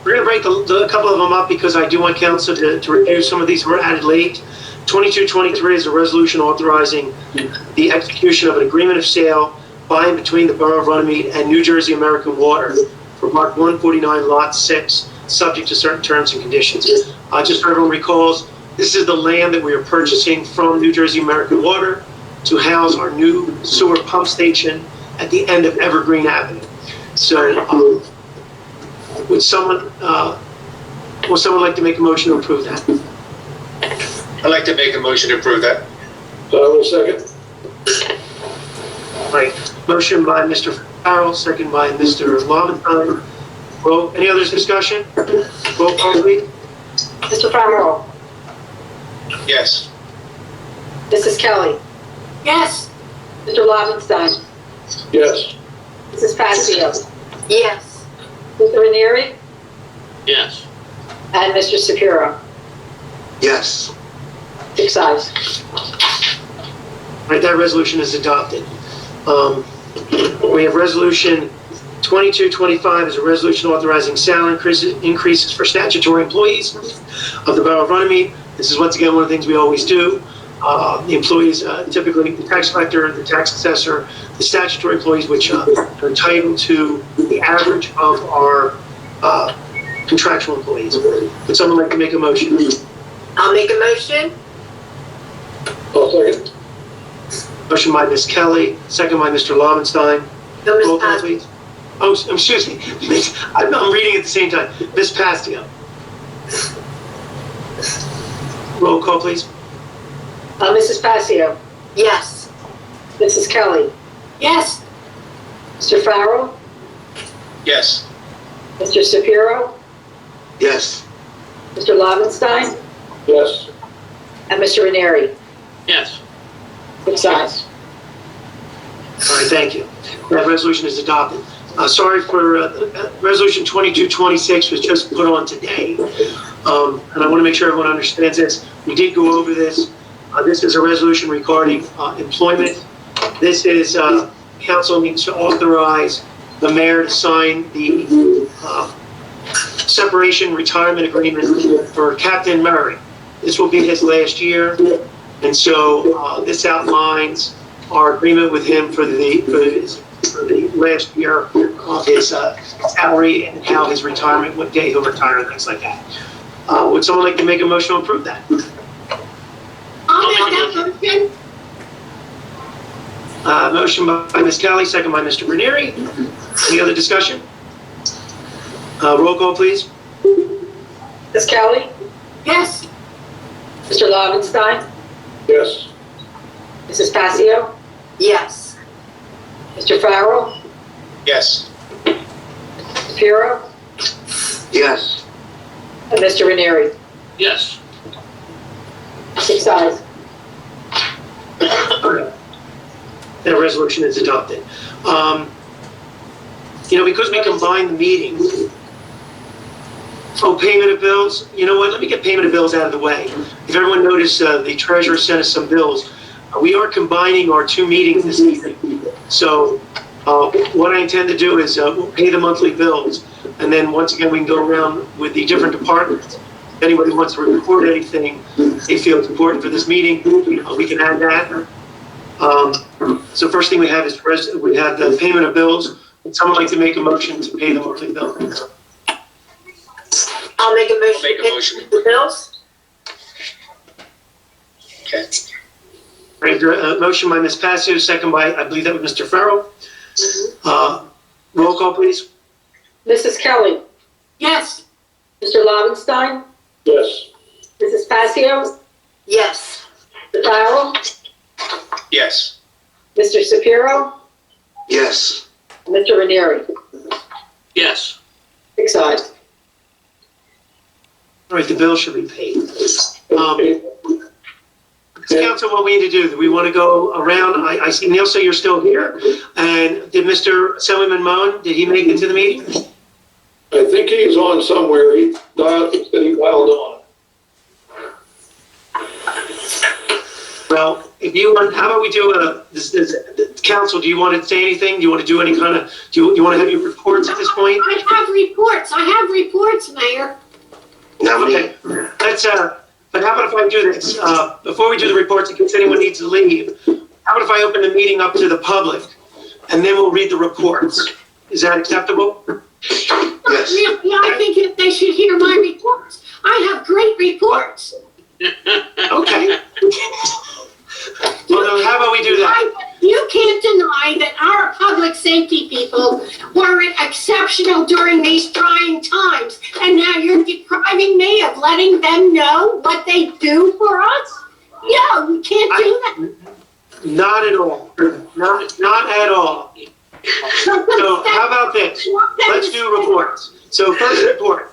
[SPEAKER 1] We're going to break a couple of them up because I do want council to review some of these who were added late. 2223 is a resolution authorizing the execution of an agreement of sale by and between the Borough of Runnemede and New Jersey American Water for Block 149, Lot 6, subject to certain terms and conditions. Just so everyone recalls, this is the land that we are purchasing from New Jersey American Water to house our new sewer pump station at the end of Evergreen Avenue. So, would someone like to make a motion to approve that?
[SPEAKER 5] I'd like to make a motion to approve that.
[SPEAKER 6] I will second.
[SPEAKER 1] Right. Motion by Mr. Farrell, second by Mr. Lobenstein. Any other discussion? Roll call, please.
[SPEAKER 3] Mr. Farrell,
[SPEAKER 5] Yes.
[SPEAKER 3] Mrs. Kelly,
[SPEAKER 4] Yes.
[SPEAKER 3] Mr. Lobenstein,
[SPEAKER 6] Yes.
[SPEAKER 3] Mrs. Passio,
[SPEAKER 7] Yes.
[SPEAKER 3] Mr. Ranieri,
[SPEAKER 2] Yes.
[SPEAKER 3] and Mr. Shapiro.
[SPEAKER 8] Yes.
[SPEAKER 3] 6 ayes.
[SPEAKER 1] Right, that resolution is adopted. We have resolution 2225 is a resolution authorizing salary increases for statutory employees of the Borough of Runnemede. This is once again one of the things we always do. The employees, typically the tax collector, the tax assessor, the statutory employees, which are entitled to the average of our contractual employees. Would someone like to make a motion?
[SPEAKER 7] I'll make a motion.
[SPEAKER 6] I'll second.
[SPEAKER 1] Motion by Ms. Kelly, second by Mr. Lobenstein.
[SPEAKER 7] No,
[SPEAKER 1] Roll
[SPEAKER 7] Ms.
[SPEAKER 1] call,
[SPEAKER 7] Passio.
[SPEAKER 1] please. Oh, excuse me. I'm reading at the same time. Ms. Passio. Roll call, please.
[SPEAKER 3] Mrs. Passio,
[SPEAKER 7] Yes.
[SPEAKER 3] Mrs. Kelly,
[SPEAKER 4] Yes.
[SPEAKER 3] Mr. Farrell,
[SPEAKER 5] Yes.
[SPEAKER 3] Mr. Shapiro,
[SPEAKER 8] Yes.
[SPEAKER 3] Mr. Lobenstein,
[SPEAKER 6] Yes.
[SPEAKER 3] and Mr. Ranieri.
[SPEAKER 2] Yes.
[SPEAKER 3] 6 ayes.
[SPEAKER 1] All right, thank you. That resolution is adopted. Sorry for resolution 2226 was just put on today. And I want to make sure everyone understands this. We did go over this. This is a resolution regarding employment. This is council needs to authorize the mayor to sign the separation retirement agreement for Captain Murray. This will be his last year. And so this outlines our agreement with him for the last year of his salary and how his retirement, what day he'll retire, and things like that. Would someone like to make a motion to approve that?
[SPEAKER 4] I'll make that motion.
[SPEAKER 1] Motion by Ms. Kelly, second by Mr. Ranieri. Any other discussion? Roll call, please.
[SPEAKER 3] Ms. Kelly,
[SPEAKER 4] Yes.
[SPEAKER 3] Mr. Lobenstein,
[SPEAKER 6] Yes.
[SPEAKER 3] Mrs. Passio,
[SPEAKER 7] Yes.
[SPEAKER 3] Mr. Farrell,
[SPEAKER 5] Yes.
[SPEAKER 3] Shapiro,
[SPEAKER 8] Yes.
[SPEAKER 3] and Mr. Ranieri.
[SPEAKER 2] Yes.
[SPEAKER 3] 6 ayes.
[SPEAKER 1] That resolution is adopted. Because we combined the meetings, Oh, payment of bills. You know what? Let me get payment of bills out of the way. If everyone noticed, the treasurer sent us some bills. We are combining our two meetings this evening. So what I intend to do is we'll pay the monthly bills. And then once again, we can go around with the different departments. If anybody wants to report anything they feel is important for this meeting, we can add that. So first thing we have is we have the payment of bills. Would someone like to make a motion to pay the monthly bill?
[SPEAKER 7] I'll make a motion.
[SPEAKER 5] I'll make a motion.
[SPEAKER 7] To pay the bills.
[SPEAKER 5] Okay.
[SPEAKER 1] Right, a motion by Ms. Passio, second by, I believe that was Mr. Farrell. Roll call, please.
[SPEAKER 3] Mrs. Kelly,
[SPEAKER 4] Yes.
[SPEAKER 3] Mr. Lobenstein,
[SPEAKER 6] Yes.
[SPEAKER 3] Mrs. Passio,
[SPEAKER 7] Yes.
[SPEAKER 3] Mr. Farrell,
[SPEAKER 5] Yes.
[SPEAKER 3] Mr. Shapiro,
[SPEAKER 8] Yes.
[SPEAKER 3] Mr. Ranieri.
[SPEAKER 2] Yes.
[SPEAKER 3] 6 ayes.
[SPEAKER 1] All right, the bill should be paid. Council, what we need to do, we want to go around. I see Neil, so you're still here. And did Mr. Assemblyman Moen, did he make it to the meeting?
[SPEAKER 6] I think he's on somewhere. He dialed on.
[SPEAKER 1] Well, if you want, how about we do council, do you want to say anything? Do you want to do any kind of, do you want to have your reports at this point?
[SPEAKER 4] I have reports, Mayor.
[SPEAKER 1] Okay, let's, but how about if I do this? Before we do the reports, in case anyone needs to leave, how about if I open the meeting up to the public and then we'll read the reports? Is that acceptable?
[SPEAKER 8] Yes.
[SPEAKER 4] Really, I think they should hear my reports. I have great reports.
[SPEAKER 1] Okay. Well, then how about we do that?
[SPEAKER 4] You can't deny that our public safety people were exceptional during these trying times, and now you're depriving me of letting them know what they do for us? Yeah, we can't do that.
[SPEAKER 1] Not at all. Not at all. So how about this? Let's do reports. So first report.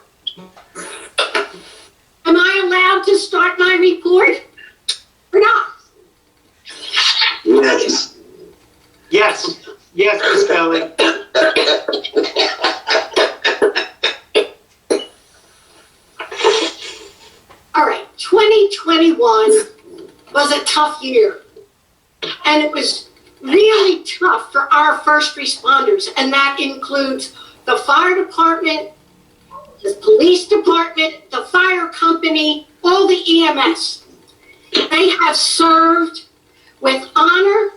[SPEAKER 4] Am I allowed to start my report or not?
[SPEAKER 8] Yes.
[SPEAKER 1] Yes. Yes, Ms. Kelly.
[SPEAKER 4] All right, 2021 was a tough year. And it was really tough for our first responders, and that includes the fire department, the police department, the fire company, all the EMS. They have served with honor.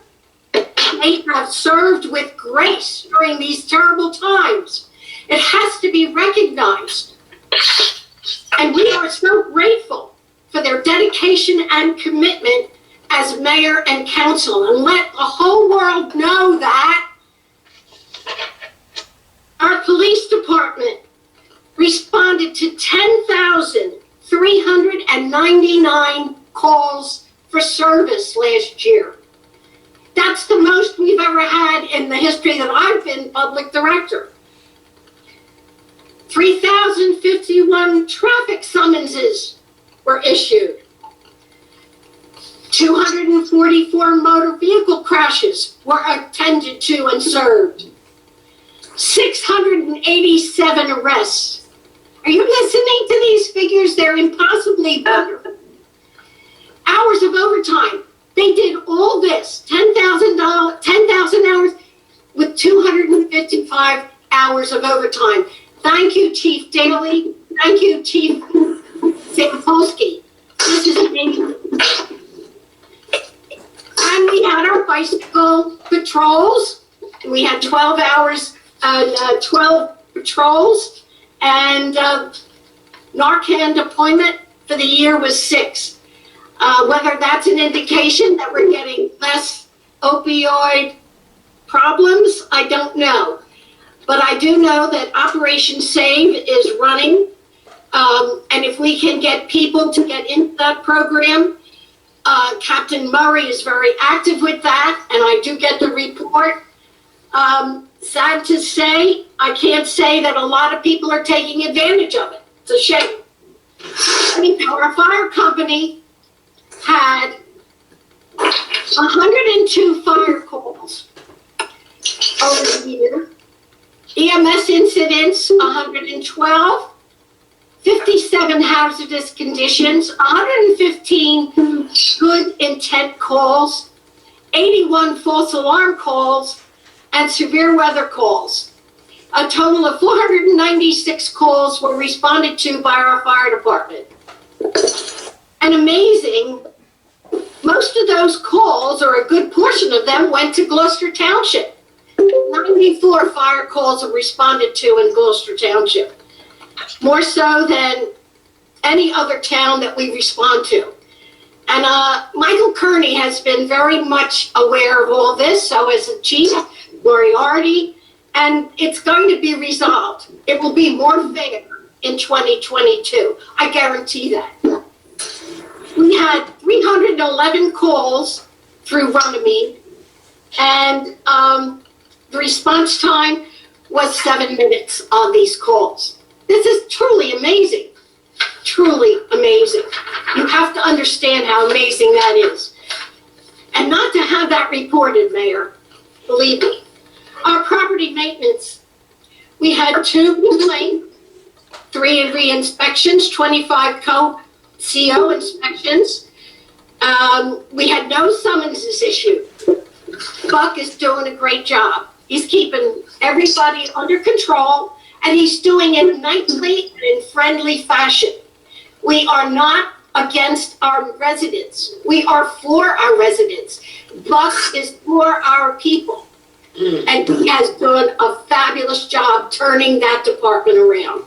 [SPEAKER 4] They have served with grace during these terrible times. It has to be recognized. And we are so grateful for their dedication and commitment as mayor and council, and let the whole world know that our police department responded to 10,399 calls for service last year. That's the most we've ever had in the history that I've been public director. 3,051 traffic summonses were issued. 244 motor vehicle crashes were attended to and served. 687 arrests. Are you listening to these figures? They're impossibly wonderful. Hours of overtime. They did all this, 10,000 hours with 255 hours of overtime. Thank you, Chief Daly. Thank you, Chief Sampolsky. This is amazing. And we had our bicycle patrols. We had 12 hours, 12 patrols, and Narcan deployment for the year was 6. Whether that's an indication that we're getting less opioid problems, I don't know. But I do know that Operation Save is running. And if we can get people to get into that program, Captain Murray is very active with that, and I do get the report. Sad to say, I can't say that a lot of people are taking advantage of it. It's a shame. Our fire company had 102 fire calls over the year. EMS incidents, 112. 57 hazardous conditions, 115 good intent calls, 81 false alarm calls, and severe weather calls. A total of 496 calls were responded to by our fire department. And amazing, most of those calls, or a good portion of them, went to Gloucester Township. 94 fire calls were responded to in Gloucester Township, more so than any other town that we respond to. And Michael Kearney has been very much aware of all this, so as a chief, Moriarty, and it's going to be resolved. It will be more fair in 2022. I guarantee that. We had 311 calls through Runnemede, and the response time was 7 minutes on these calls. This is truly amazing. Truly amazing. You have to understand how amazing that is. And not to have that reported, Mayor, believe me. Our property maintenance, we had 2 complaints, 3 re-inspections, 25 CO inspections. We had no summonses issued. Buck is doing a great job. He's keeping everybody under control, and he's doing it nicely and in friendly fashion. We are not against our residents. We are for our residents. Buck is for our people. And he has done a fabulous job turning that department around.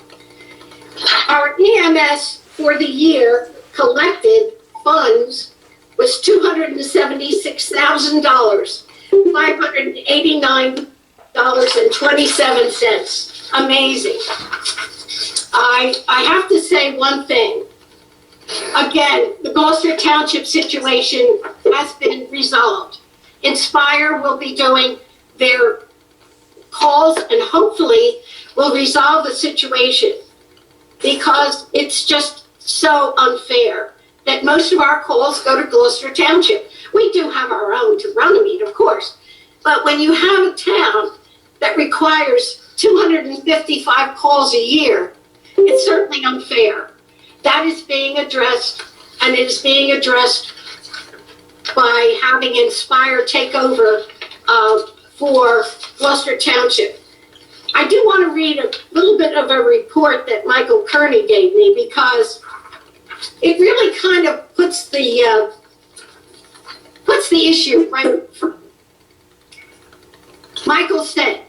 [SPEAKER 4] Our EMS for the year collected funds was $276,000, $589.27. Amazing. I have to say one thing. Again, the Gloucester Township situation has been resolved. Inspire will be doing their calls and hopefully will resolve the situation, because it's just so unfair that most of our calls go to Gloucester Township. We do have our own to Runnemede, of course, but when you have a town that requires 255 calls a year, it's certainly unfair. That is being addressed, and it is being addressed by having Inspire take over for Gloucester Township. I do want to read a little bit of a report that Michael Kearney gave me, because it really kind of puts the issue right in front. Michael said,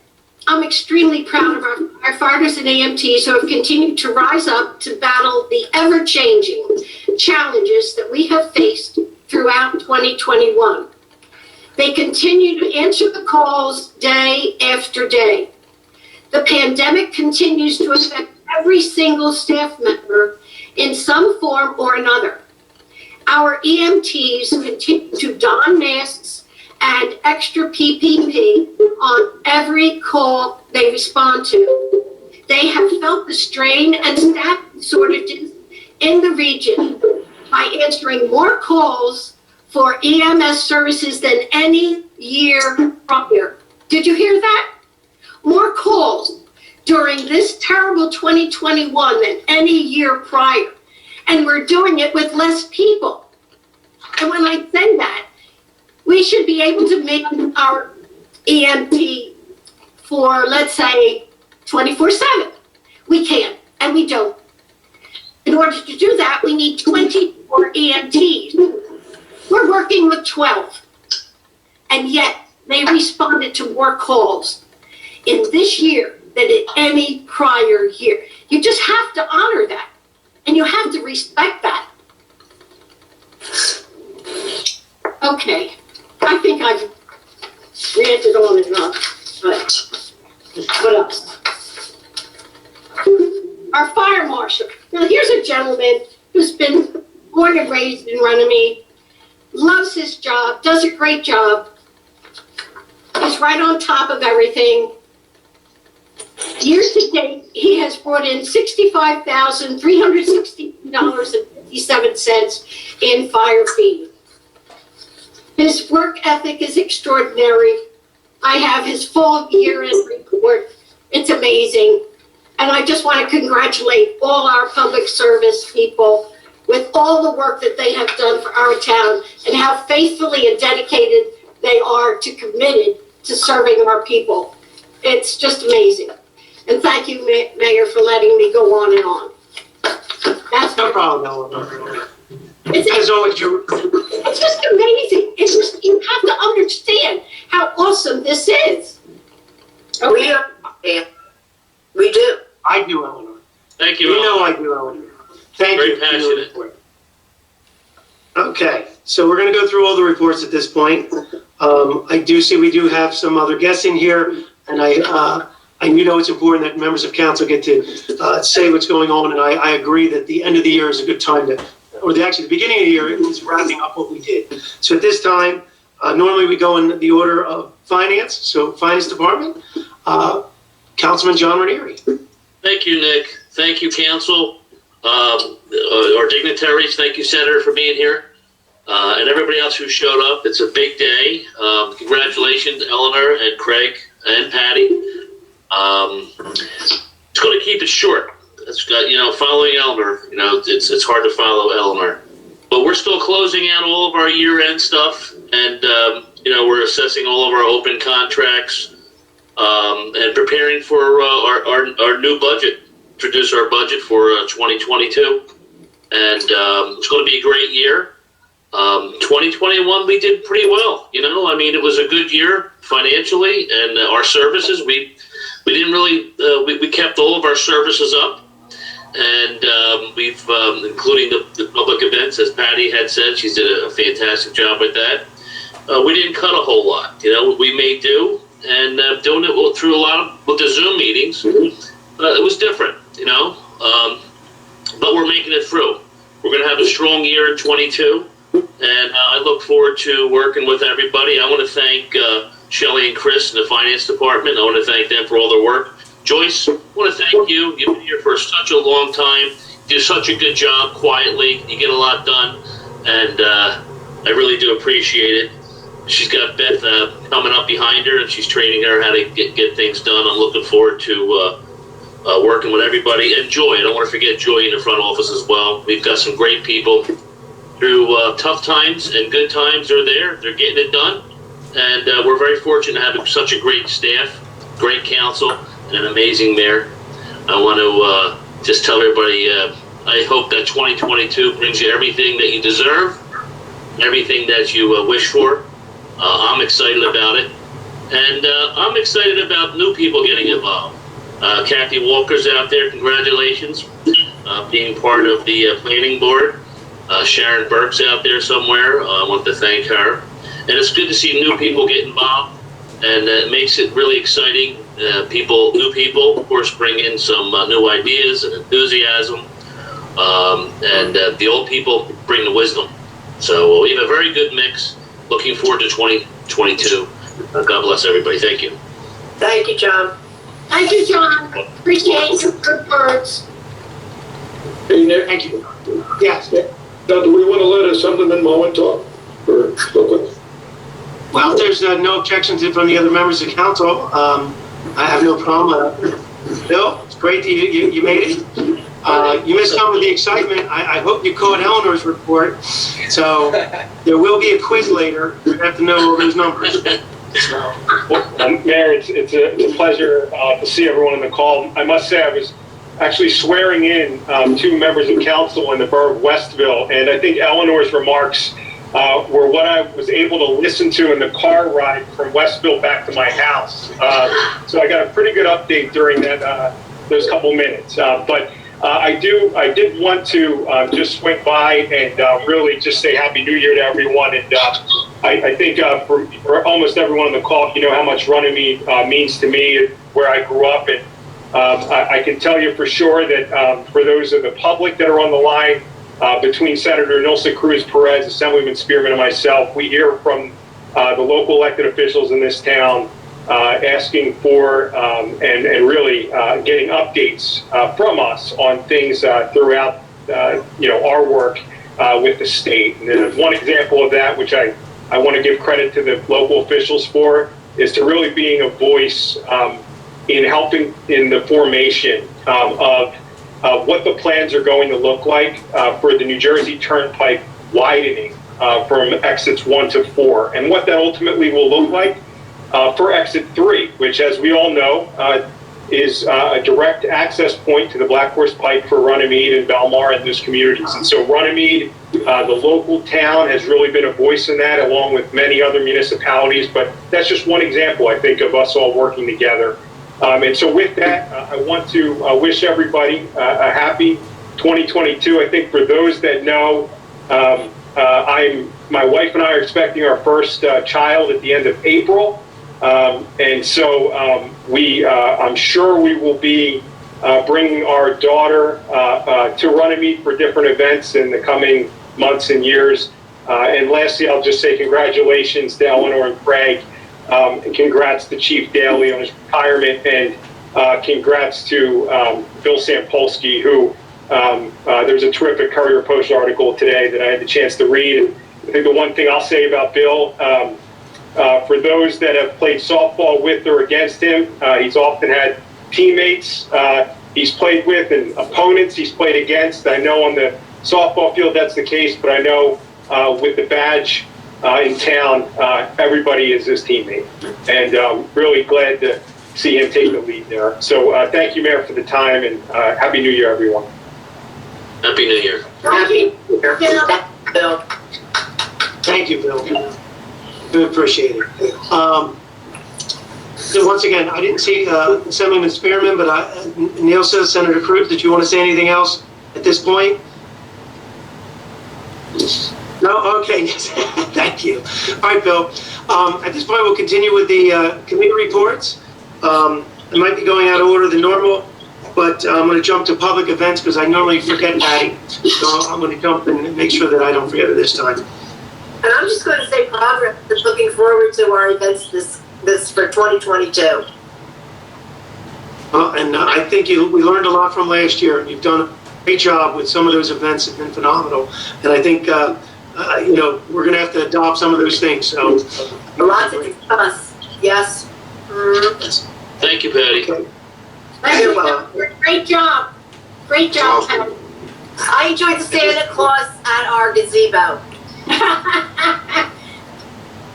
[SPEAKER 4] "I'm extremely proud of our firefighters and AMTs who have continued to rise up to battle the ever-changing challenges that we have faced throughout 2021. They continue to answer the calls day after day. The pandemic continues to affect every single staff member in some form or another. Our EMTs continue to don masks and extra PPE on every call they respond to. They have felt the strain and staff shortages in the region by answering more calls for EMS services than any year prior." Did you hear that? More calls during this terrible 2021 than any year prior. And we're doing it with less people. And when I say that, we should be able to make our EMT for, let's say, 24/7. We can't, and we don't. In order to do that, we need 24 EMTs. We're working with 12, and yet they responded to more calls in this year than in any prior year. You just have to honor that, and you have to respect that. Okay, I think I've ranted on enough, but what else? Our fire marshal. Now here's a gentleman who's been born and raised in Runnemede, loves his job, does a great job. He's right on top of everything. Year to date, he has brought in $65,360.57 in fire fee. His work ethic is extraordinary. I have his full year-end report. It's amazing. And I just want to congratulate all our public service people with all the work that they have done for our town and how faithfully and dedicated they are to committed to serving our people. It's just amazing. And thank you, Mayor, for letting me go on and on. That's
[SPEAKER 1] No problem, Eleanor.
[SPEAKER 4] It's
[SPEAKER 1] As always,
[SPEAKER 4] it's just amazing. It's just, you have to understand how awesome this is.
[SPEAKER 7] We understand. We do.
[SPEAKER 1] I do, Eleanor.
[SPEAKER 2] Thank you,
[SPEAKER 1] You know
[SPEAKER 2] Eleanor.
[SPEAKER 1] I do, Eleanor. Thank
[SPEAKER 2] Very
[SPEAKER 1] you. for your
[SPEAKER 2] passionate.
[SPEAKER 1] report. Okay, so we're going to go through all the reports at this point. I do see we do have some other guests in here, and I know it's important that members of council get to say what's going on, and I agree that the end of the year is a good time to, the beginning of the year is wrapping up what we did. So at this time, normally we go in the order of finance, so finance department, Councilman John Ranieri.
[SPEAKER 2] Thank you, Nick. Thank you, council, our dignitaries. Thank you, Senator, for being here, and everybody else who showed up. It's a big day. Congratulations, Eleanor and Craig and Patty. Just going to keep it short. It's got, following Eleanor, it's hard to follow Eleanor. But we're still closing out all of our year-end stuff, and, we're assessing all of our open contracts, and preparing for our new budget, introduce our budget for 2022. And it's going to be a great year. 2021, we did pretty well. It was a good year financially, and our services, we didn't really, we kept all of our services up, and we've, including the public events, as Patty had said, she's did a fantastic job with that. We didn't cut a whole lot, we made do, and doing it through a lot with the Zoom meetings, it was different, but we're making it through. We're going to have a strong year in 22, and I look forward to working with everybody. I want to thank Shelley and Chris in the finance department. I want to thank them for all their work. Joyce, I want to thank you. You've been here for such a long time. You do such a good job quietly. You get a lot done, and I really do appreciate it. She's got Beth coming up behind her, and she's training her how to get things done. I'm looking forward to working with everybody. And Joy, I don't want to forget Joy in the front office as well. We've got some great people through tough times and good times. They're there. They're getting it done. And we're very fortunate to have such a great staff, great council, and an amazing mayor. I want to just tell everybody, I hope that 2022 brings you everything that you deserve, everything that you wish for. I'm excited about it. And I'm excited about new people getting involved. Kathy Walker's out there, congratulations, being part of the planning board. Sharon Burke's out there somewhere. I want to thank her. And it's good to see new people get involved, and it makes it really exciting. New people, of course, bring in some new ideas and enthusiasm, and the old people bring the wisdom. So we have a very good mix. Looking forward to 2022. God bless everybody. Thank you.
[SPEAKER 7] Thank you, John.
[SPEAKER 4] Thank you, John. Appreciate your good words.
[SPEAKER 6] Hey, Nick.
[SPEAKER 1] Thank you. Yes.
[SPEAKER 6] Now, do we want to let Assemblyman Moen talk? Or real quick?
[SPEAKER 1] Well, if there's no objections from the other members of council, I have no problem. Bill, it's great that you made it. You missed some of the excitement. I hope you caught Eleanor's report. So there will be a quiz later. You have to know all those numbers.
[SPEAKER 16] Mayor, it's a pleasure to see everyone on the call. I must say I was actually swearing in two members of council in the Borough of Westville, and I think Eleanor's remarks were what I was able to listen to in the car ride from Westville back to my house. So I got a pretty good update during those couple minutes. But I did want to just swing by and really just say Happy New Year to everyone. And I think for almost everyone on the call, you know how much Runnemede means to me, where I grew up. And I can tell you for sure that for those of the public that are on the line, between Senator Nilsa Cruz Perez, Assemblyman Spearman, and myself, we hear from the local elected officials in this town asking for and really getting updates from us on things throughout our work with the state. And one example of that, which I want to give credit to the local officials for, is to really being a voice in helping in the formation of what the plans are going to look like for the New Jersey Turnpike widening from exits 1 to 4, and what that ultimately will look like for exit 3, which, as we all know, is a direct access point to the Black Horse Pike for Runnemede and Belmar and those communities. And so Runnemede, the local town, has really been a voice in that, along with many other municipalities. But that's just one example, I think, of us all working together. And so with that, I want to wish everybody a happy 2022. I think for those that know, my wife and I are expecting our first child at the end of April. And so I'm sure we will be bringing our daughter to Runnemede for different events in the coming months and years. And lastly, I'll just say congratulations to Eleanor and Craig, and congrats to Chief Daly on his retirement, and congrats to Bill Sampolsky, who there's a terrific Courier Post article today that I had the chance to read. And I think the one thing I'll say about Bill, for those that have played softball with or against him, he's often had teammates he's played with and opponents he's played against. I know on the softball field that's the case, but I know with the badge in town, everybody is his teammate. And really glad to see him take the lead there. So thank you, Mayor, for the time, and Happy New Year, everyone.
[SPEAKER 2] Happy New Year.
[SPEAKER 3] Happy New Year.
[SPEAKER 7] Bill.
[SPEAKER 1] Thank you, Bill. We appreciate it. So once again, I didn't see Assemblyman Spearman, but Neil says, Senator Cruz, did you want to say anything else at this point? No? Okay. Thank you. All right, Bill. At this point, we'll continue with the committee reports. It might be going out of order than normal, but I'm going to jump to public events because I normally forget Patty. So I'm going to jump and make sure that I don't forget it this time.
[SPEAKER 7] And I'm just going to say progress and looking forward to our events this for 2022.
[SPEAKER 1] And I think we learned a lot from last year, and you've done a great job with some of those events. Have been phenomenal. And I think, we're going to have to adopt some of those things. So,
[SPEAKER 7] A lot to discuss. Yes.
[SPEAKER 2] Thank you, Patty.
[SPEAKER 1] Okay.
[SPEAKER 7] You're welcome.
[SPEAKER 4] Great job. Great job, Patty.
[SPEAKER 7] I enjoyed the Santa Claus at our gazebo.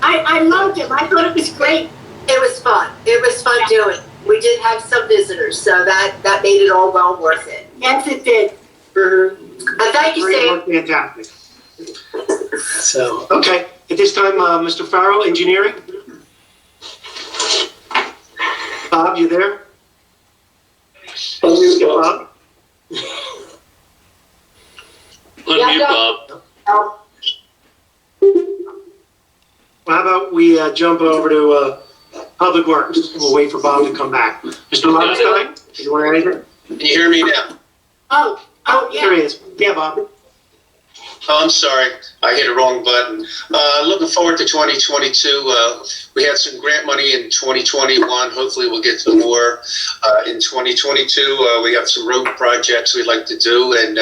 [SPEAKER 4] I loved it. I thought it was great.
[SPEAKER 7] It was fun. It was fun doing. We did have some visitors, so that made it all well worth it.
[SPEAKER 4] Yes, it did.
[SPEAKER 7] And thank you, Sam.
[SPEAKER 1] Fantastic. So, okay. At this time, Mr. Farrell, engineering. Bob, you there?
[SPEAKER 6] Unmute Bob.
[SPEAKER 2] Unmute Bob.
[SPEAKER 1] Well, how about we jump over to Public Works? We'll wait for Bob to come back. Mr. Lowenstein, do you want to add anything?
[SPEAKER 5] Can you hear me now?
[SPEAKER 4] Oh,
[SPEAKER 1] There
[SPEAKER 4] yeah.
[SPEAKER 1] he is. Yeah, Bob.
[SPEAKER 5] Oh, I'm sorry. I hit a wrong button. Looking forward to 2022. We had some grant money in 2021. Hopefully we'll get some more in 2022. We got some road projects we'd like to do, and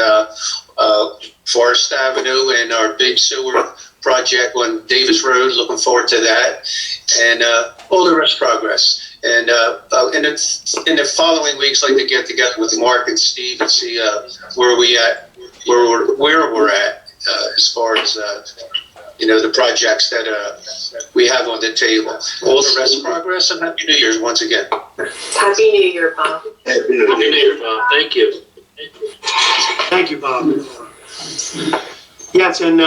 [SPEAKER 5] Forest Avenue and our big sewer project on Davis Road. Looking forward to that, and all the rest progress. And in the following weeks, I'd like to get together with Mark and Steve and see where we're at as far as the projects that we have on the table. All the rest progress, and Happy New Year's once again.
[SPEAKER 7] Happy New Year, Bob.
[SPEAKER 2] Happy New Year, Bob. Thank you.
[SPEAKER 1] Thank you, Bob. Yes, and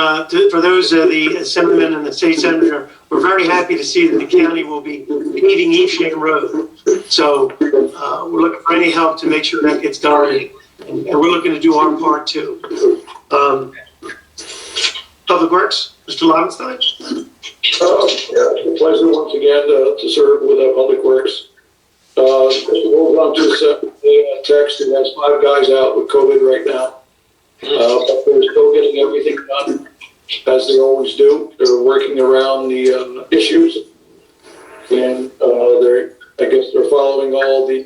[SPEAKER 1] for those, the Assemblyman and the State Senator, we're very happy to see that the county will be paving Evesham Road. So we're looking for any help to make sure that gets done, and we're looking to do our part too. Public Works, Mr. Lowenstein?
[SPEAKER 6] It's a pleasure once again to serve with Public Works. Mr. Wolfram just sent me a text. He has 5 guys out with COVID right now. But they're still getting everything done as they always do. They're working around the issues, and I guess they're following all the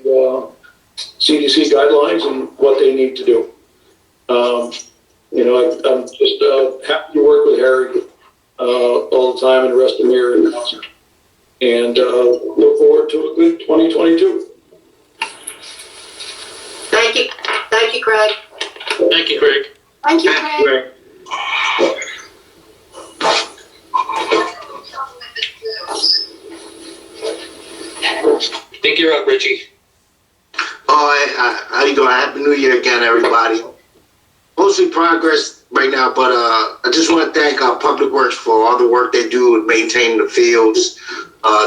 [SPEAKER 6] CDC guidelines and what they need to do. I'm just happy to work with Harry all the time and the rest of the mayor and council, and look forward to a good 2022.
[SPEAKER 7] Thank Thank you, Craig.
[SPEAKER 2] Thank you, Craig.
[SPEAKER 4] Thank you, Craig.
[SPEAKER 2] I think you're up, Richie.
[SPEAKER 8] Oh, how you doing? Happy New Year again, everybody. Mostly progress right now, but I just want to thank Public Works for all the work they do with maintaining the fields.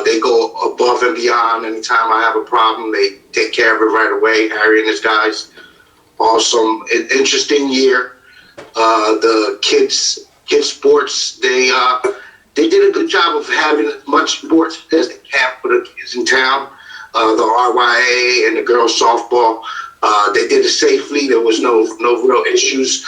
[SPEAKER 8] They go above and beyond. Anytime I have a problem, they take care of it right away. Harry and his guys. Awesome, an interesting year. The kids sports, they did a good job of having as much sports as they can for the kids in town. The RYA and the girls softball, they did it safely. There was no real issues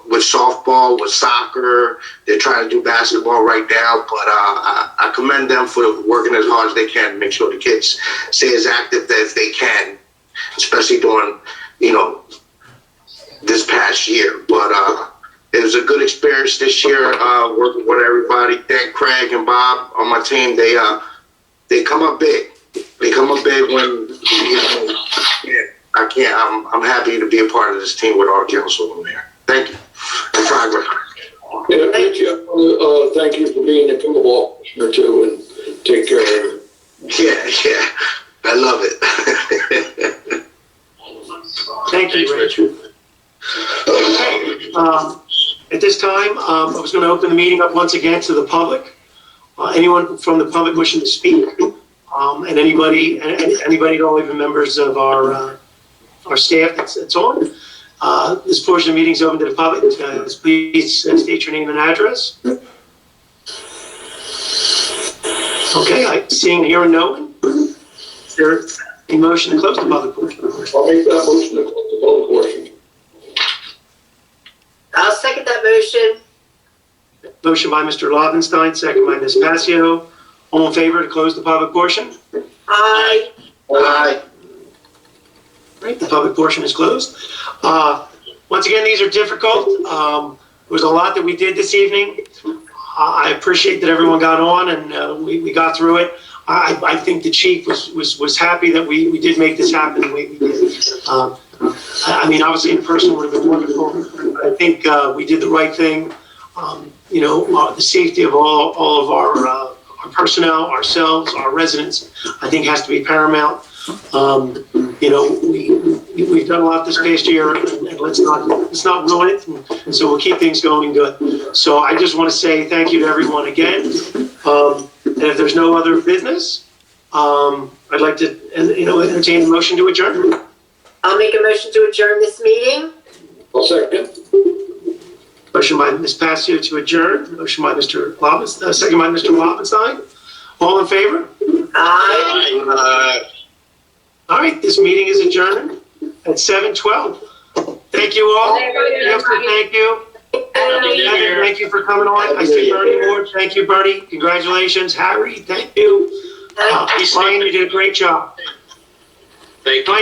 [SPEAKER 8] with softball, with soccer. They're trying to do basketball right now, but I commend them for working as hard as they can to make sure the kids stay as active as they can, especially during, this past year. But it was a good experience this year, working with everybody. Thank Craig and Bob on my team. They come up big. They come up big when I'm happy to be a part of this team with our council over there. Thank you. And progress.
[SPEAKER 6] Yeah, Richie, I want to thank you for being a pickleball commissioner too, and take care of it.
[SPEAKER 8] Yeah, I love it.
[SPEAKER 1] Thank you,
[SPEAKER 2] Thanks,
[SPEAKER 1] Rich. At this time, I was going to open the meeting up once again to the public. Anyone from the public wishing to speak, and anybody, all even members of our staff that's on. This portion of the meeting is open to the public. Please state your name and address. Okay, seeing, hearing no one. Is there a motion to close the public portion?
[SPEAKER 6] I'll make that motion to close the public portion.
[SPEAKER 7] I'll second that motion.
[SPEAKER 1] Motion by Mr. Lobenstein, second by Ms. Passio. All in favor to close the public portion?
[SPEAKER 7] Aye.
[SPEAKER 8] Aye.
[SPEAKER 1] Right, the public portion is closed. Once again, these are difficult. There was a lot that we did this evening. I appreciate that everyone got on and we got through it. I think the chief was happy that we did make this happen the way we did. Obviously in person would have been wonderful. I think we did the right thing. The safety of all of our personnel, ourselves, our residents, I think has to be paramount. We've done a lot this past year, and let's not ruin it. And so we'll keep things going good. So I just want to say thank you to everyone again. And if there's no other business, I'd like to entertain a motion to adjourn.
[SPEAKER 7] I'll make a motion to adjourn this meeting.
[SPEAKER 6] I'll second.
[SPEAKER 1] Motion by Ms. Passio to adjourn. Motion by Mr. Lobenstein, second by Mr. Lobenstein. All in favor?
[SPEAKER 7] Aye.
[SPEAKER 1] All right, this meeting is adjourned at 7:12. Thank you all. Thank you. Thank you for coming on. I see Bernie Ward. Thank you, Bernie. Congratulations. Harry, thank you. Ryan, you did a great job.
[SPEAKER 2] Thank you.